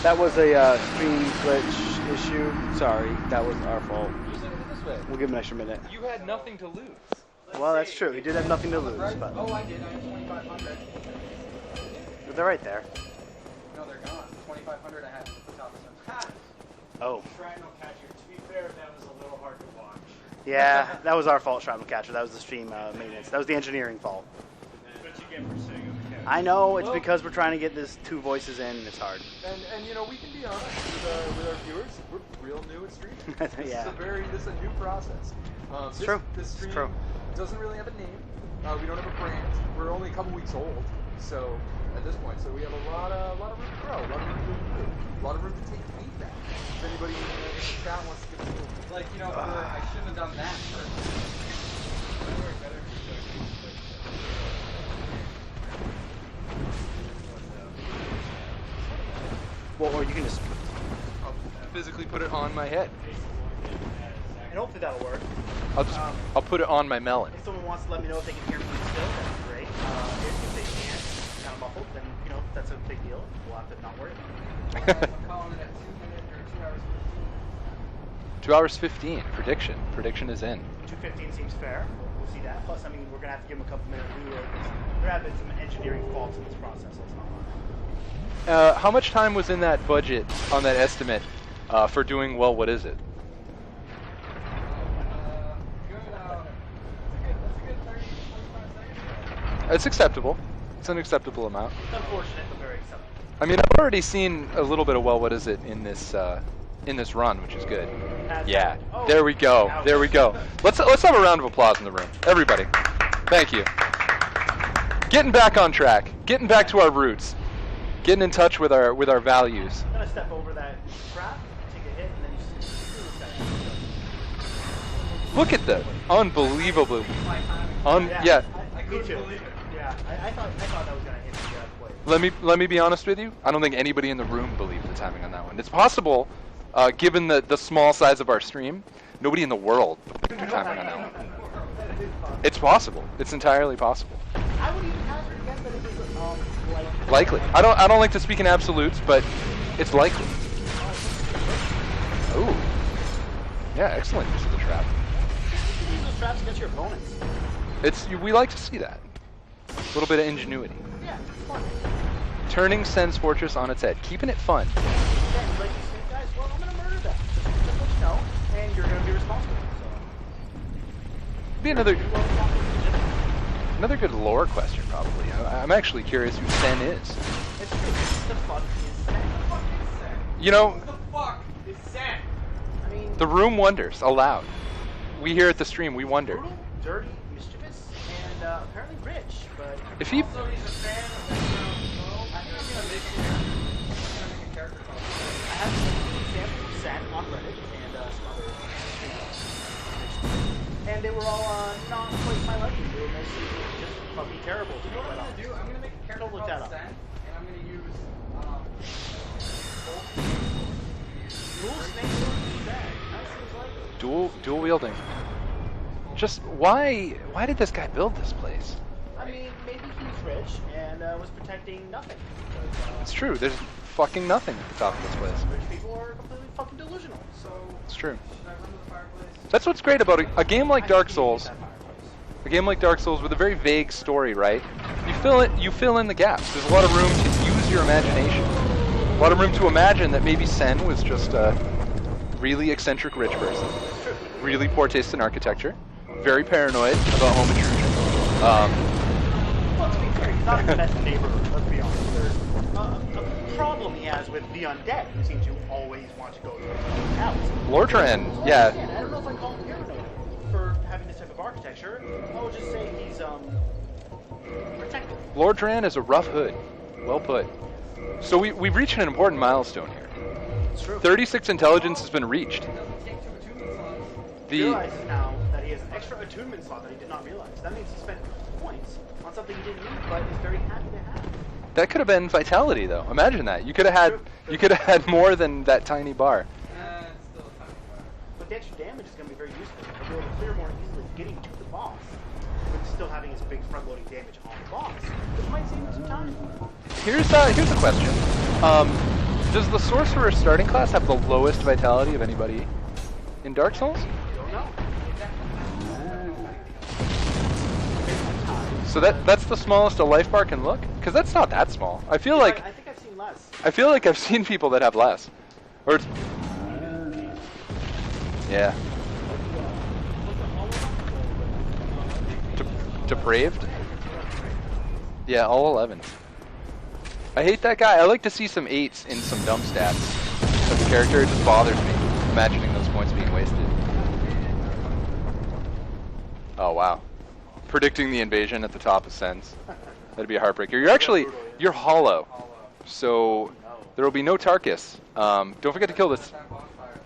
That was a stream glitch issue. Sorry, that was our fault. Just look at it this way. We'll give him an extra minute. You had nothing to lose. Well, that's true. He did have nothing to lose, Right? but Oh, I did. I have 2,500. they're right there. No, they're gone. 2,500 I had at the top of them. Ha! Oh, Shrapnel catcher. To be fair, that was a little hard to watch. yeah, that was our fault, Shrapnel Catcher. That was the stream maintenance. That was the engineering fault. But you get for saying okay. I know, it's Well- because we're trying to get this two voices in, and it's hard. And you know, we can be honest with our viewers. We're real new at streaming. Yeah. This is a new process. It's true. This It's stream true. doesn't really have a name. We don't have a brand. We're only a couple weeks old, so at this point, so we have a lot of room to grow, a lot of room to improve, a lot of room to take feedback. If anybody in the chat wants to give us a little Like, you know, I shouldn't have done that first. Well, or you can just. I'll physically put it on my head. And hopefully that'll work. I'll put it on my melon. If someone wants to let me know if they can hear me still, that's great. If they can't, kind of muffled, then that's a big deal. We'll have to not worry. I'm calling it at 2 minutes or 2 hours 2 hours 15. Prediction is in. 2:15 seems fair. We'll see that. Plus, I mean, we're gonna have to give them a couple minutes leeway because there have been some engineering faults in this process. Let's not lie. How much time was in that budget on that estimate for doing well? What is it? It's acceptable. It's an acceptable amount. It's unfortunate, but very acceptable. I mean, I've already seen a little bit of well, what is it in this run, which is good. Yeah, Oh, there we go. ouch. There we go. Let's have a round of applause in the room, everybody. Thank you. Getting back on track. Getting back to our roots. Getting in touch with our values. I'm gonna step over that trap, take a hit, and then you just Look at that, unbelievable. Yeah. I couldn't believe it. Yeah, I thought that was gonna hit the plate. Let me be honest with you. I don't think anybody in the room believed the timing on that one. It's possible, given the small size of our stream, nobody in the world believed the timing on that one. It's possible. It's entirely possible. I would even hazard a guess that it was Likely. I don't like to speak in absolutes, but it's likely. Ooh. Yeah, excellent use of the trap. use those traps against your opponents. We like to see that. A little bit of ingenuity. Yeah, it's fun. Turning Sen's Fortress on its head, keeping it fun. Then, like you say, guys, well, I'm gonna murder them. Just let you know, and you're gonna be responsible. Be another good lore question, probably. I'm actually curious who Sen is. It's true. The fuck is Sen? The fuck is Sen? You know, What the fuck is Sen? I mean, the room wonders aloud. We here at the stream, we wonder. brutal, dirty, mischievous, and apparently rich. But If he, Also, he's a fan of that Smough. I think I'm gonna make a character called I have seen examples of Sen on Reddit and some other and they were all not quite my liking. They were mostly just fucking terrible. To You know what I'm gonna do? I'm gonna make a character Don't look called that up. Sen, and I'm gonna use Dual snake Sen. That seems like it. dual wielding. Just why did this guy build this place? I mean, maybe he's rich and was protecting nothing. It's true. There's fucking nothing at the top of this place. Rich people are completely fucking delusional. So It's true. Should I run to the fireplace? That's what's great about a game like I Dark think you need Souls. that fireplace. A game like Dark Souls with a very vague story, right? You fill in the gaps. There's a lot of room to use your imagination. A lot of room to imagine that maybe Sen was just a really eccentric rich person, really poor taste in architecture, very paranoid about home intrusion. Well, to be fair, he's not the best neighbor, let's be honest. There's a problem he has with the undead, who seem to always want to go to his house. Lortran, So yeah, again, I don't know if I call him paranoid for having this type of architecture. I would just say he's protective. Lortran is a rough hood. Well put. So we've reached an important milestone here. It's true. 36 intelligence has been reached. It doesn't take 2 attunement slots. He The realizes now that he has an extra attunement slot that he did not realize. That means he spent points on something he didn't need, but is very happy to have. that could have been vitality, though. Imagine that. You could have had more than that tiny bar. It's still a tiny bar. But the extra damage is going to be very useful. He'll be able to clear more easily getting to the boss, but still having his big front-loading damage on the boss, which might save him some time. Here's a question. Does the sorcerer starting class have the lowest vitality of anybody in Dark Souls? Don't know. So that's the smallest a life bar can look? Because that's not that small. I feel like I think I've seen less. I've seen people that have less. Or it's, yeah. Depraved? Yeah, all 11. I hate that guy. I like to see some 8s in some dumb stats. As a character, it just bothers me, imagining those points being wasted. Oh, wow. Predicting the invasion at the top of Sense. That'd be a heartbreaker. You're hollow. So, there will be no Tarkus. Don't forget to kill this.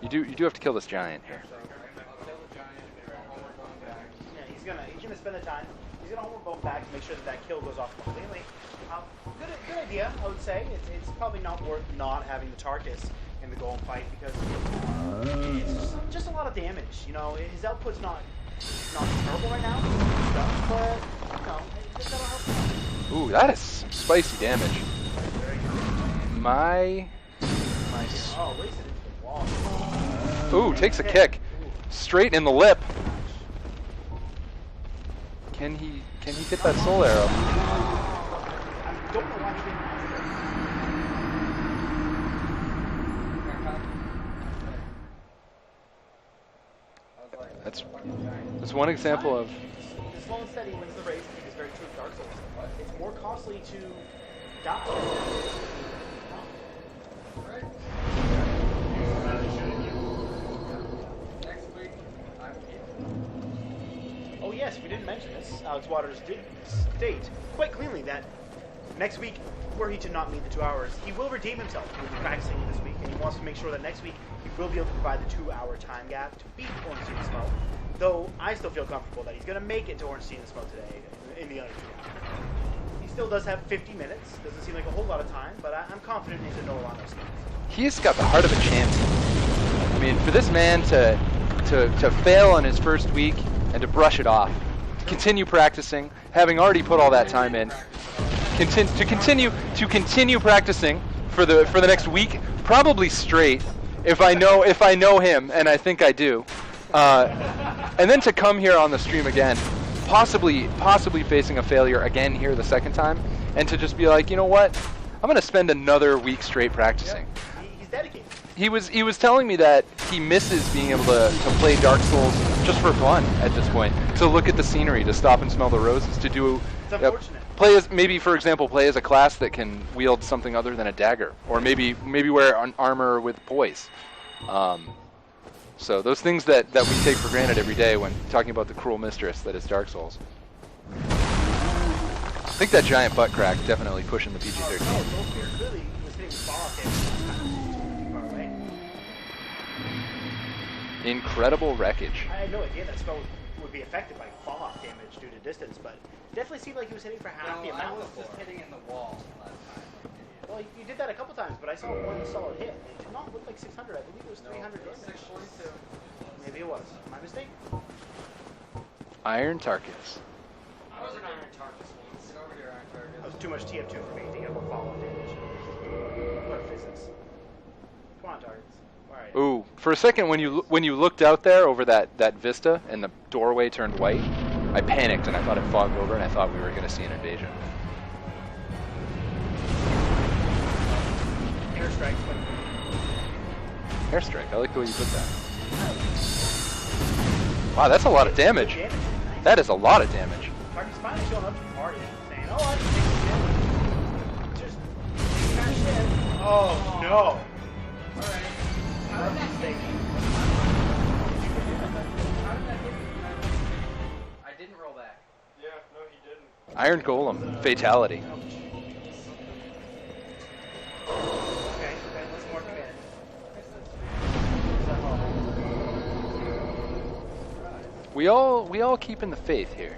You do have to kill this giant here. Yeah, he's gonna spend the time. He's gonna hold bone back to make sure that kill goes off completely. Good idea, I would say. It's probably not worth not having the Tarkus in the golem fight because it's just a lot of damage. You know, his output's not terrible right now, but you know, it just gotta help. Ooh, that is some spicy damage. My. Oh, wasted into the wall. Ooh, takes a kick. Straight in the lip. Can he get that soul arrow? I don't know why he didn't. That's one example of. The slow and steady wins the race. I think is very true of Dark Souls. It's more costly to die. Next week, I'm here. Oh yes, we didn't mention this. Alex Waters did state quite cleanly that next week, were he to not meet the 2 hours, he will redeem himself. He will be practicing this week, and he wants to make sure that next week he will be able to provide the 2-hour time gap to beat Ornstein and Smough. Though I still feel comfortable that he's going to make it to Ornstein and Smough today in the other 2 hours. He still does have 50 minutes. Doesn't seem like a whole lot of time, but I'm confident he's a no Rolando skills. He's got the heart of a champion. I mean, for this man to fail on his first week and to brush it off, to continue practicing, having already put all that time in, to continue practicing for the next week, probably straight, if I know him, and I think I do, and then to come here on the stream again, possibly facing a failure again here the second time, and to just be like, you know what, I'm gonna spend another week straight practicing. He's dedicated. He was telling me that he misses being able to play Dark Souls just for fun at this point, to look at the scenery, to stop and smell the roses, to do It's unfortunate. play as for example play as a class that can wield something other than a dagger, or maybe wear an armor with poise. So those things that we take for granted every day when talking about the cruel mistress that is Dark Souls. I think that giant butt crack definitely pushing the PG-13. Clearly, he was hitting the ball too far away. Incredible wreckage. I had no idea that spell would be affected by fall-off damage due to distance, but it definitely seemed like he was hitting for half the No, I amount was before. just hitting in the wall last time. Like an idiot. Well, you did that a couple times, but I saw one solid hit. It did not look like 600. I believe it was 300 No, it was damage. 642. Maybe it was. My mistake. Iron Tarkus. I was an Iron Tarkus once. Get over here, Iron Target. That was too much TF2 for me to get about fall-off damage. What physics? Come on, targets. Why Alright. Ooh, for a second when you looked out there over that vista and the doorway turned white, I panicked and I thought it fogged over and I thought we were going to see an invasion. Airstrike. Airstrike, I like the way you put that. Wow, that's a lot of damage. That is a lot of damage. Target's finally showing up to the party, saying, "Oh, I can take this. Just smash it." Oh no! Alright. How did that hit me? How did that hit me? I didn't roll back. Yeah, no, he didn't. Iron Golem, fatality. Okay, let's more command. We all keeping the faith here.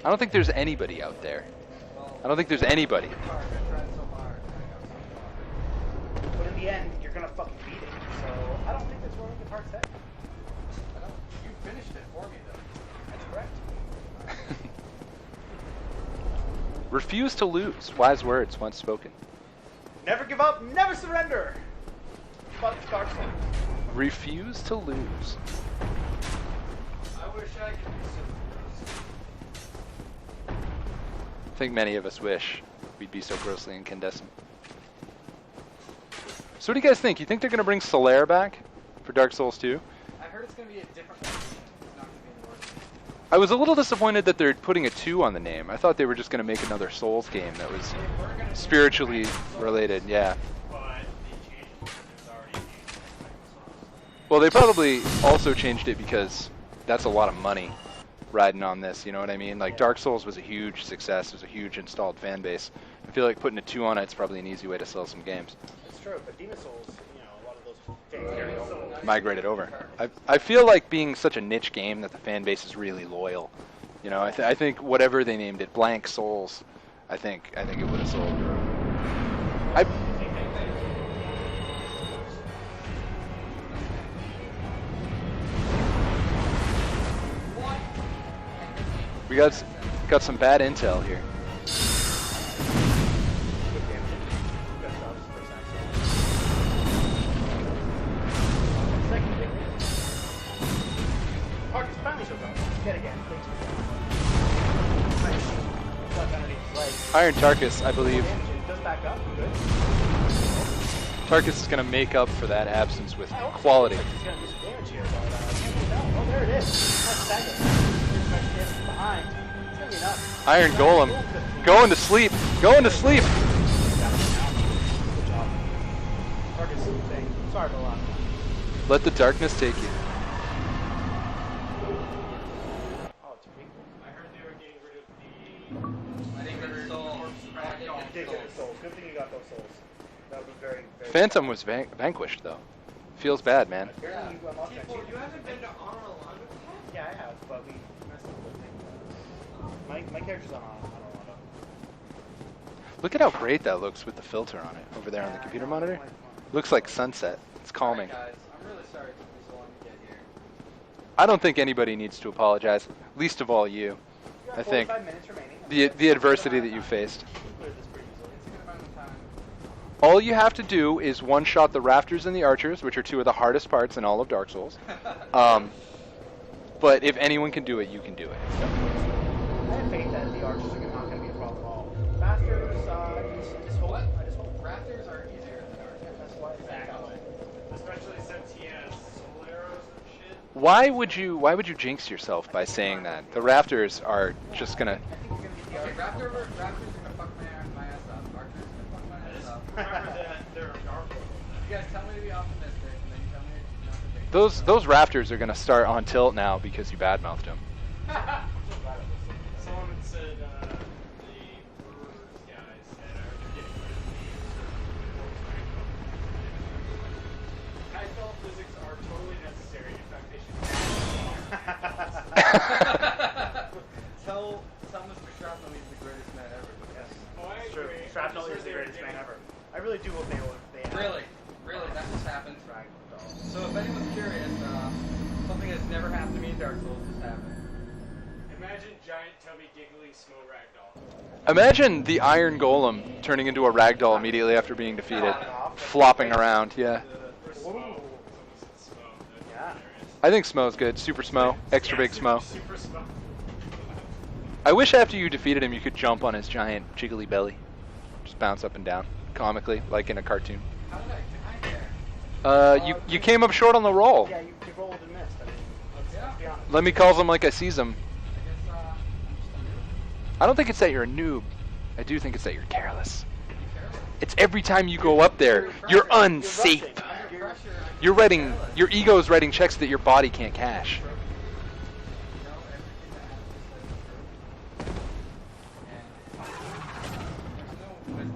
I don't think there's anybody out there. I don't think there's anybody. But in the end, you're gonna fucking beat it. So I don't think that's where we can hard set. You finished it for me though. That's correct. Refuse to lose. Wise words once spoken. Never give up, never surrender. Fuck Dark Souls. Refuse to lose. I wish I could do so. I think many of us wish we'd be so grossly incandescent. So what do you guys think? You think they're going to bring Solaire back for Dark Souls 2? I heard it's going to be a different one. It's not going to be in the works. I was a little disappointed that they're putting a 2 on the name. I thought they were just going to make another Souls game that was spiritually related, yeah. But they changed it because there's already a game for Microsoft. Well, they probably also changed it because that's a lot of money riding on this, you know what I mean? Like, Dark Souls was a huge success. There's a huge installed fan base. I feel like putting a 2 on it's probably an easy way to sell some games. It's true, but Demon Souls, you know, a lot of those fans carry over. Migrated over. I feel like being such a niche game that the fan base is really loyal. You know, I think whatever they named it, Blank Souls, I think it would have sold. We got some bad intel here. Target's finally shows up. Dead again. Iron Tarkus, I believe. Does back up. Good. Tarkus is going to make up for that absence with quality. He's going to do some damage here, but can't tell. Oh, there it is. Nice second. Behind. It's going to be enough. Iron Golem, going to sleep, going to sleep. Good job. Target's thing. Sorry for the last one. Let the darkness take you. Oh, it's weak. I heard they were getting rid of the. I think they're sold. Did get the souls. Good thing you got those souls. That would be very, very. Phantom was vanquished, though. Feels bad, man. Apparently you unlocked that People, cheat. you haven't been to Honor Alonda yet? Yeah, I have, but we messed up the thing. My character's on Orlando. Look at how great that looks with the filter on it over there on the computer monitor. Looks like sunset. It's calming. Guys, I'm really sorry it took me so long to get here. I don't think anybody needs to apologize, least of all you. I think 45 minutes remaining. the adversity that you faced. Cleared this pretty easily. It's a good amount of time. All you have to do is one-shot the rafters and the archers, which are 2 of the hardest parts in all of Dark Souls. But if anyone can do it, you can do it. I have faith that the archers are not going to be a problem at all. Masters, I just hope. I just hope. Raptors are easier than ours. That's why it's that way. Especially since he has soul arrows and shit. Why would you jinx yourself by saying that? The rafters are just gonna. I think we're going to get the Okay, archers. Raptors are gonna fuck my ass up. Archers are gonna fuck my ass up. Remember that they're Dark Souls. You guys tell me to be optimistic, and then you tell me not to think. Those rafters are gonna start on tilt now because you badmouthed them. Someone had said the Brewers guys said are getting rid of the high felt physics are totally necessary. In fact, they should. Tell Mr. Shrapnel he's the greatest man ever. Yes. Oh, I It's true. agree. Shrapnel I just is the heard greatest they were man ever. I really do hope they Really, that just happened. Ragdoll. So if anyone's curious, something that's never happened to me in Dark Souls just happened. Imagine giant, tubby, giggly Smough ragdoll. Imagine the Iron Golem turning into a ragdoll immediately after being defeated. Off. flopping around. Yeah. Oh. Yeah. I think Smough's good. Super Smough. Extra big Smough. Super Smough. I wish after you defeated him, you could jump on his giant jiggly belly. Just bounce up and down, comically, like in a cartoon. How did I die there? You came up short on the roll. Yeah, you rolled and missed. I mean, let's be honest. Let me call them like I sees them. I guess, I'm just a noob. I don't think it's that you're a noob. I do think it's that you're careless. Careless. It's every time you go up there, you're unsafe. rushing. Under pressure, I'm You're writing, careless. your ego's writing checks that your body can't cash. You know, everything that happens is said the truth. And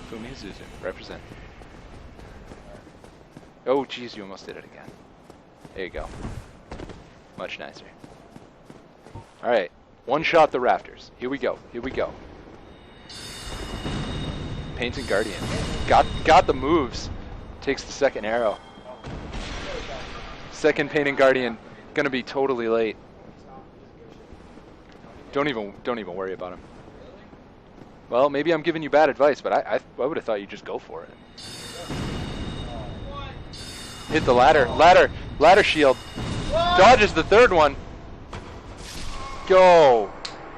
there's no Fumi Zuzu, represent. Oh, jeez, you almost did it again. There you go. Much nicer. All right, one shot the rafters. Here we go. Here we go. Painted Guardian. Got the moves. Takes the second arrow. Second Painted Guardian. Gonna be totally late. Don't even worry about him. Well, maybe I'm giving you bad advice, but I would have thought you'd just go for it. Hit the ladder shield. Dodges the third one. Go.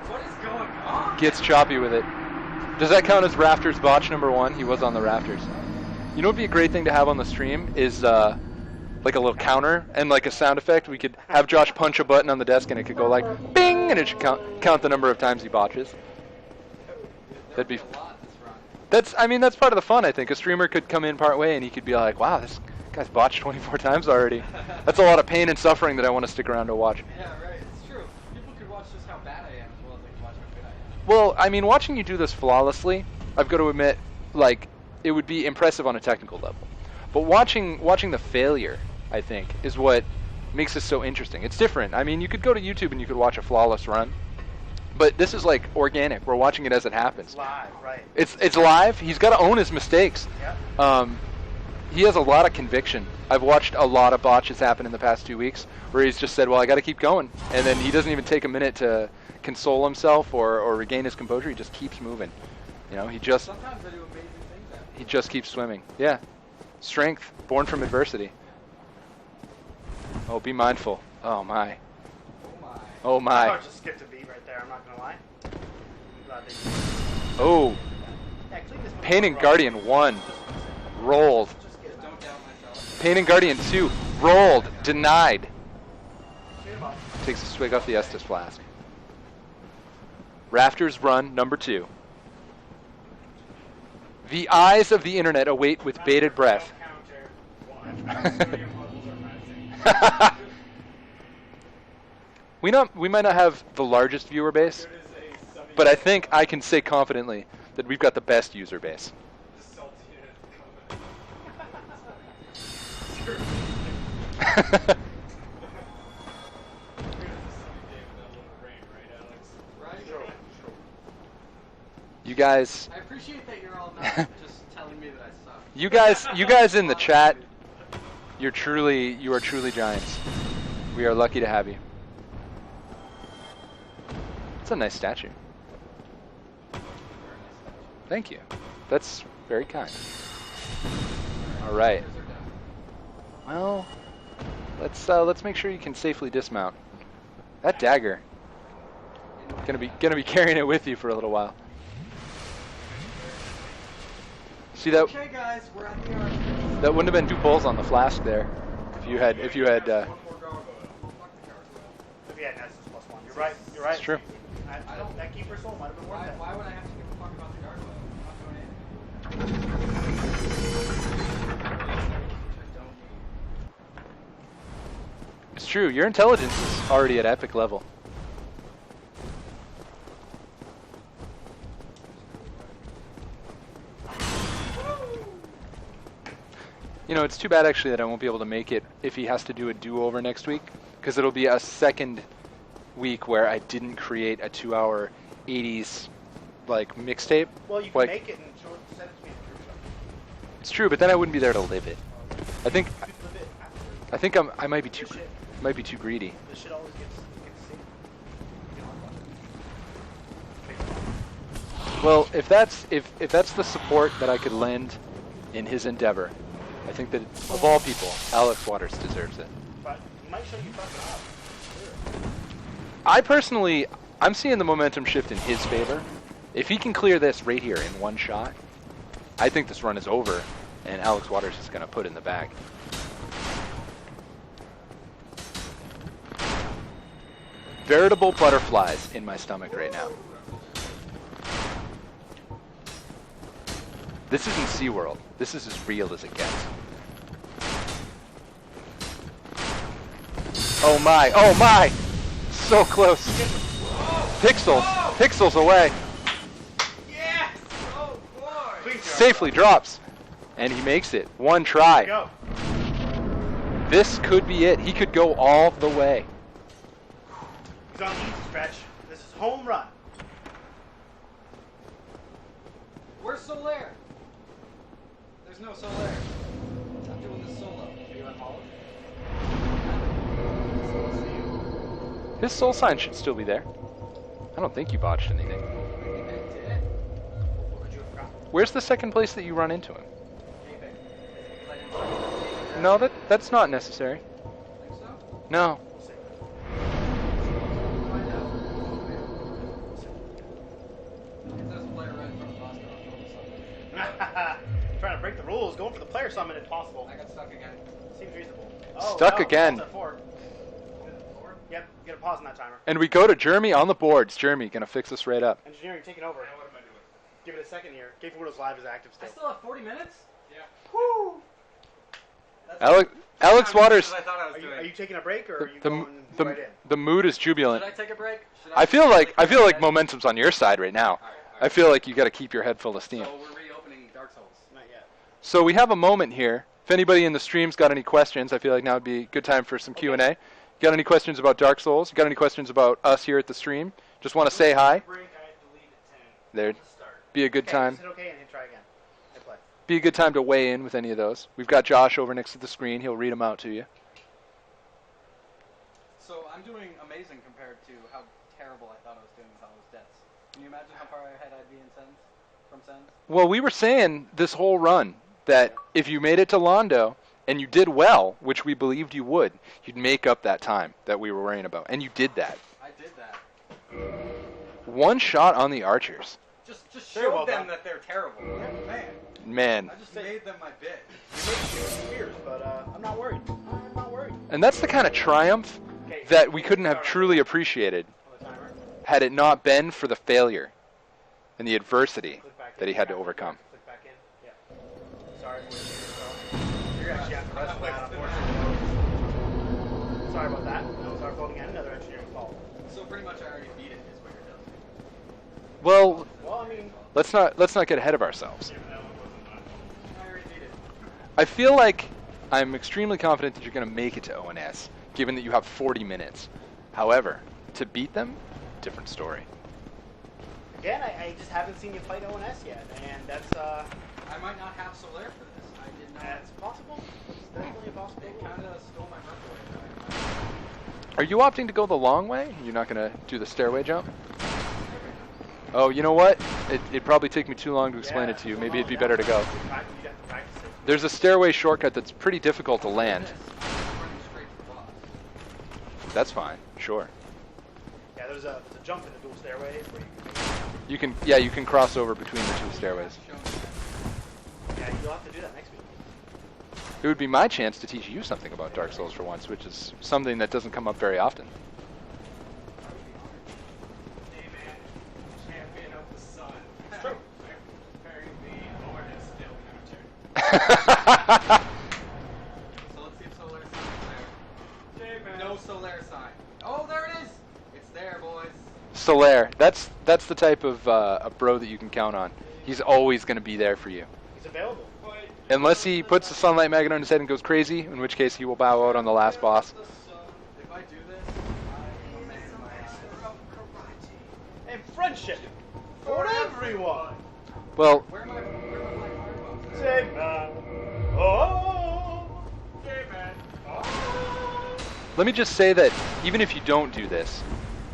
What is going on? Gets choppy with it. Does that count as Rafters botch number 1? He was on the Rafters. You know what would be a great thing to have on the stream is like a little counter and like a sound effect. We could have Josh punch a button on the desk and it could go like bing and it should count the number of times he botches. That'd be. That's part of the fun. I think a streamer could come in part way and he could be like, "Wow, this guy's botched 24 times already." That's a lot of pain and suffering that I want to stick around to watch. Yeah, right. It's true. People could watch just how bad I am as well as they can watch how good I am. Well, I mean, watching you do this flawlessly, I've got to admit, like, it would be impressive on a technical level. But watching the failure, I think, is what makes this so interesting. It's different. I mean, you could go to YouTube and you could watch a flawless run, but this is like organic. We're watching it as it happens. Live, right. It's live. He's got to own his mistakes. Yep. He has a lot of conviction. I've watched a lot of botches happen in the past 2 weeks where he's just said, well, I got to keep going. And then he doesn't even take a minute to console himself or regain his composure. He just keeps moving. You know, Sometimes I do amazing things at he just keeps swimming. Yeah. Strength, born from adversity. Oh, be mindful. Oh, my. Oh my. Oh, I my. just skipped a beat right there, I'm not going to lie. Glad they Oh, yeah, clean this one Painting up. Guardian 1. Rolled. Just don't doubt myself. Painting Guardian 2. Rolled. Denied. Takes a swig off the Estus flask. Rafters run number 2. The eyes of the internet await with bated breath. We might not have the largest viewer base, but I think I can say confidently that we've got the best user base. You guys, I appreciate that you're all not just telling me that I suck. you guys in the chat, you are truly giants. We are lucky to have you. It's a nice statue. Thank you. That's very kind. All right. Well, let's make sure you can safely dismount. That dagger. Gonna be carrying it with you for a little while. See that? Okay, guys, we're at the arch. That wouldn't have been 2 pulls on the flask there, if you had. If you had Nessus +1. You're right. It's true. I don't. That keeper soul might have been worth it. Why would I have to give a fuck about the gargoyle? I'm not doing anything. It's true. Your intelligence is already at epic level. You know, it's too bad actually that I won't be able to make it if he has to do a do-over next week, because it'll be a second week where I didn't create a 2-hour 80s like mixtape. Well, you can Like, make it and send it to me in the group chat. it's true, but then I wouldn't be there to live it. I think You could live it afterwards. I think I might be too greedy. This shit always gets saved. You know, Well, if that's the support that I could lend in his endeavor, I think that of all people, Alex Waters deserves it. But he might show you fucking up. I personally, I'm seeing the momentum shift in his favor. If he can clear this right here in one shot, I think this run is over, and Alex Waters is going to put it in the bag. Veritable butterflies in my stomach right now. This isn't SeaWorld. This is as real as it gets. Oh my, oh my! So close. Pixels, pixels away. Yes! Oh boy! Safely drops. And he makes it. One try. Go. This could be it. He could go all the way. He's on the easy stretch. This is home run. Where's Solaire? There's no Solaire. I'm doing this solo. Are you on Holland? His soul sign should still be there. I don't think you botched anything. Where's the second place that you run into him? No, that's not necessary. No. Trying to break the rules, going for the player summon if possible. I got stuck again. Seems reasonable. Stuck again. Pause at 4. Yep, you gotta pause on that timer. And we go to Jeremy on the boards. Jeremy, gonna fix us right up. Engineering taking over. What am I doing? Give it a second here. Game for Windows Live is active I still. still have 40 minutes? Yeah. Woo! Alex Waters. I thought I was Are doing. you taking a break or are you The, going the, right in? the mood is jubilant. Should I take a break? I feel like momentum's on your side right now. I feel like you got to keep your head full of steam. So we're reopening Dark Souls. Not yet. So we have a moment here. If anybody in the stream's got any questions, I feel like now would be a good time for some Q&A. Got any questions about Dark Souls? Got any questions about us here at the stream? Just want to say hi. Break, I delete at 10. There'd Start. be a good time. Is it okay and hit try again? Hit play. Be a good time to weigh in with any of those. We've got Josh over next to the screen. He'll read them out to you. So I'm doing amazing compared to how terrible I thought I was doing with all those deaths. Can you imagine how far ahead I'd be in Sens? From Sens? Well, we were saying this whole run that if you made it to Londo and you did well, which we believed you would, you'd make up that time that we were worrying about. And you did that. I did that. One shot on the archers. Just Very show well them done. that they're terrible. Man, Man. I just made them my bitch. You made two spears, but I'm not worried. I'm not worried. And that's the kind of triumph that we couldn't have truly appreciated On the timer. had it not been for the failure and the adversity Click back in. that he had to overcome. Click back in. Yeah. Sorry for the You're actually have to rest that, unfortunately. Sorry about that. That was our fault again. Another engineering fault. So pretty much I already beat it, is what you're telling me. Well, Well, I mean, let's not get ahead of ourselves. I already beat it. I feel like I'm extremely confident that you're going to make it to ONS, given that you have 40 minutes. However, to beat them, different story. again, I just haven't seen you fight ONS yet, and that's I might not have Solaire for this. I did not. that's possible. It's definitely a possibility. It kind of stole my breath away. Are you opting to go the long way? You're not going to do the stairway jump? Oh, you know what? It'd probably take me too long to explain it to you. Maybe it'd be better to go. You'd have to practice it. There's a stairway shortcut that's pretty difficult to land. Running straight to the boss. That's fine. Sure. Yeah, there's a jump in the dual stairways where you You can cross over between the two stairways. yeah, you'll have to do that next week. It would be my chance to teach you something about Dark Souls for once, which is something that doesn't come up very often. Hey man, champion of the sun. It's true. Preparing the Ornstein counter. So let's see if Solaire sign is there. Hey man. No Solaire sign. Oh, there it is. It's there, boys. Solaire, that's the type of a bro that you can count on. He's always going to be there for you. He's available. Unless he puts the Sunlight Magnet on his head and goes crazy, in which case he will bow out on the last boss. If I do this, I'm a man in my eyes. And friendship for everyone. Well, Where am I black firebombs? Say man. Oh. Hey man. Oh. let me just say that even if you don't do this,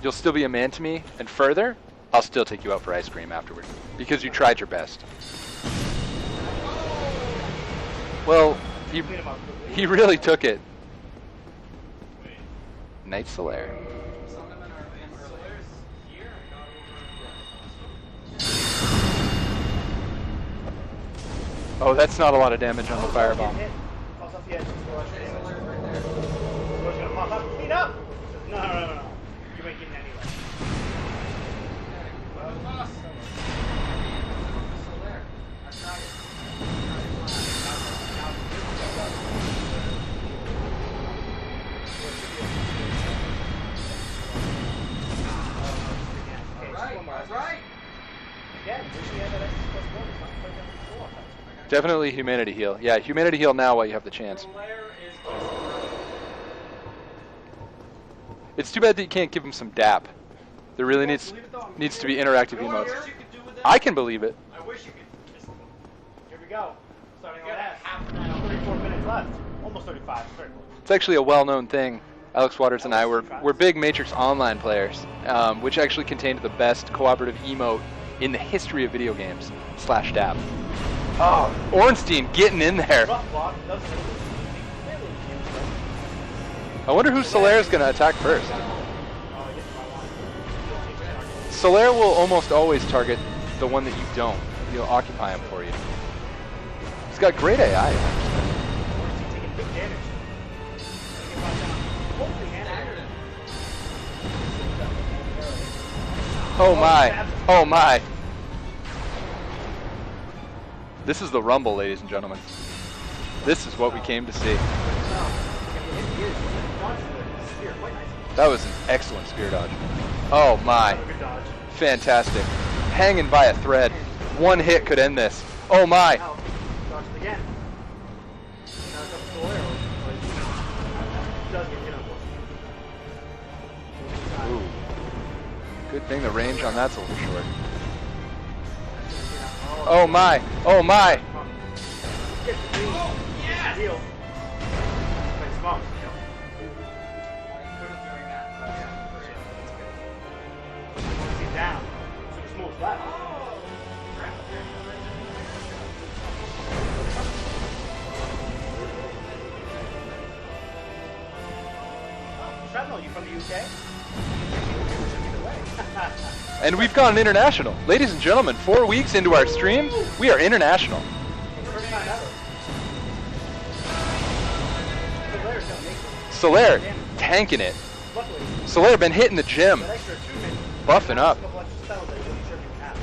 you'll still be a man to me, and further, I'll still take you out for ice cream afterward because you tried your best. Well, he really took it. Knight Solaire. Some of them are in early. Solaris here, not Oh, that's not a lot of damage on the firebomb. Falls off the edge. Okay, so they're right there. It's gonna pop up. Speed up! No. You ain't getting anywhere. Solaire. I tried it. Right. Again, wish we had that extra plus one. It's not quite done before. Definitely humanity heal. Yeah, humanity heal now while you have the chance. Solaire is just It's too bad that you can't give him some DAP. There really needs to be interactive You know what emotes. else you could do with that? I can believe it. I wish you could. Just, Here we go. Starting on got that. half an hour. 34 minutes left. Almost 35. Very close. It's actually a well-known thing. Alex Waters and I were big Matrix Online players, which actually contained the best cooperative emote in the history of video games. /DAP. Oh, Ornstein getting in there. Rough block. Doesn't really I wonder who Solaire's going to attack first. Solaire will almost always target the one that you don't. He'll occupy him for you. He's got great AI. taking big damage. Oh my. Oh my. This is the Rumble, ladies and gentlemen. This is what we came to see. That was an excellent spear dodge. Oh my. Fantastic. Hanging by a thread. One hit could end this. Oh my. Dodge it again. Now it comes to Solaire. Does get hit, unfortunately. Ooh. Good thing the range on that's a little short. Oh my. Oh my. Get the deal. yes! Deal. Play Smough. I could have doing that, but yeah, Once he's down, so the Smough's left. Shrapnel, you from the UK? And we've gone international. Ladies and gentlemen, 4 weeks into our stream, we are international. First time ever. Solaire's gonna make it. Solaire, tanking it. Luckily, Solaire been hitting the gym, that extra 2 minutes. buffing up. A couple extra spells that he wasn't sure if he would have.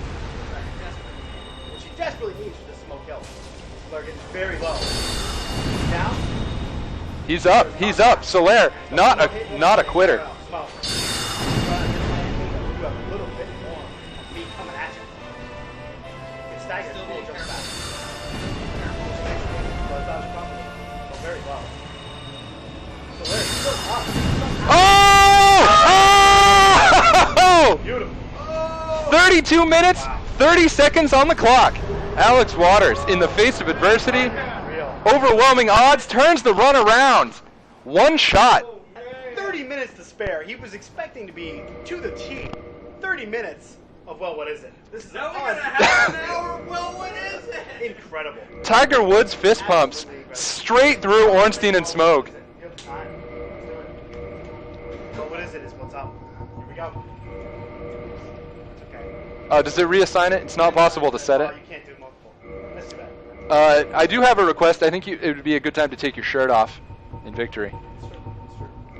Which he desperately needs for this smoke kill. Solaire getting very low. Down. He's up. He's up. Solaire, not a quitter. Smough. You have a little bit more meat coming at you. Get staggered. Still Still be jumps careful. back. Well, dodge properly. Oh, very well. Solaire's still up. Oh! Beautiful. 32 minutes, 30 seconds on the clock. Alex Waters, in the face of adversity, Real. overwhelming odds, turns the run around. One shot. 30 minutes to spare. He was expecting to be to the T. 30 minutes of, well, what is it? This is Now we got a half an hour. Well, what is it? incredible. Tiger Woods fist pumps straight through Ornstein and Smough. You have time. Let's do it. Well, what is it? Is what's up. Here we go. Okay. Does it reassign it? It's not possible to set it. You can't do multiple. Let's do that. I do have a request. I think it would be a good time to take your shirt off in victory. It's true.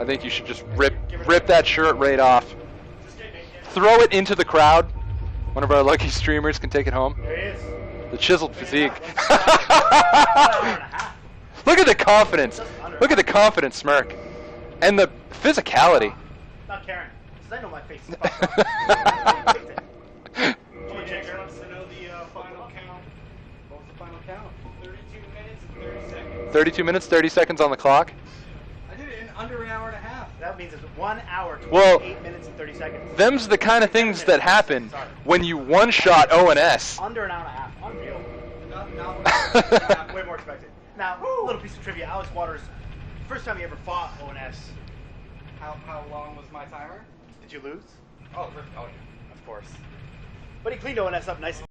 I think you should just rip that shirt right off. Throw it into the crowd. One of our lucky streamers can take it home. There he is. The chiseled physique. Look at the confidence. Look at the confident smirk. And the physicality. Not caring. Because I know my face is Jake wants to know the final count. What was the final count? 32 minutes and 30 seconds. 32 minutes, 30 seconds on the clock. I did it in under an hour and a half. That means it's 1 hour, 28 Well, minutes, and 30 seconds. Them's the kind of things that happen when you one-shot O&S. Under an hour and a half. Unreal. Not Way more expected. Now, a little piece of trivia. Alex Waters, first time he ever fought ONS. How long was my timer? Did you lose? Oh, yeah. Of course. But he cleaned ONS up nice.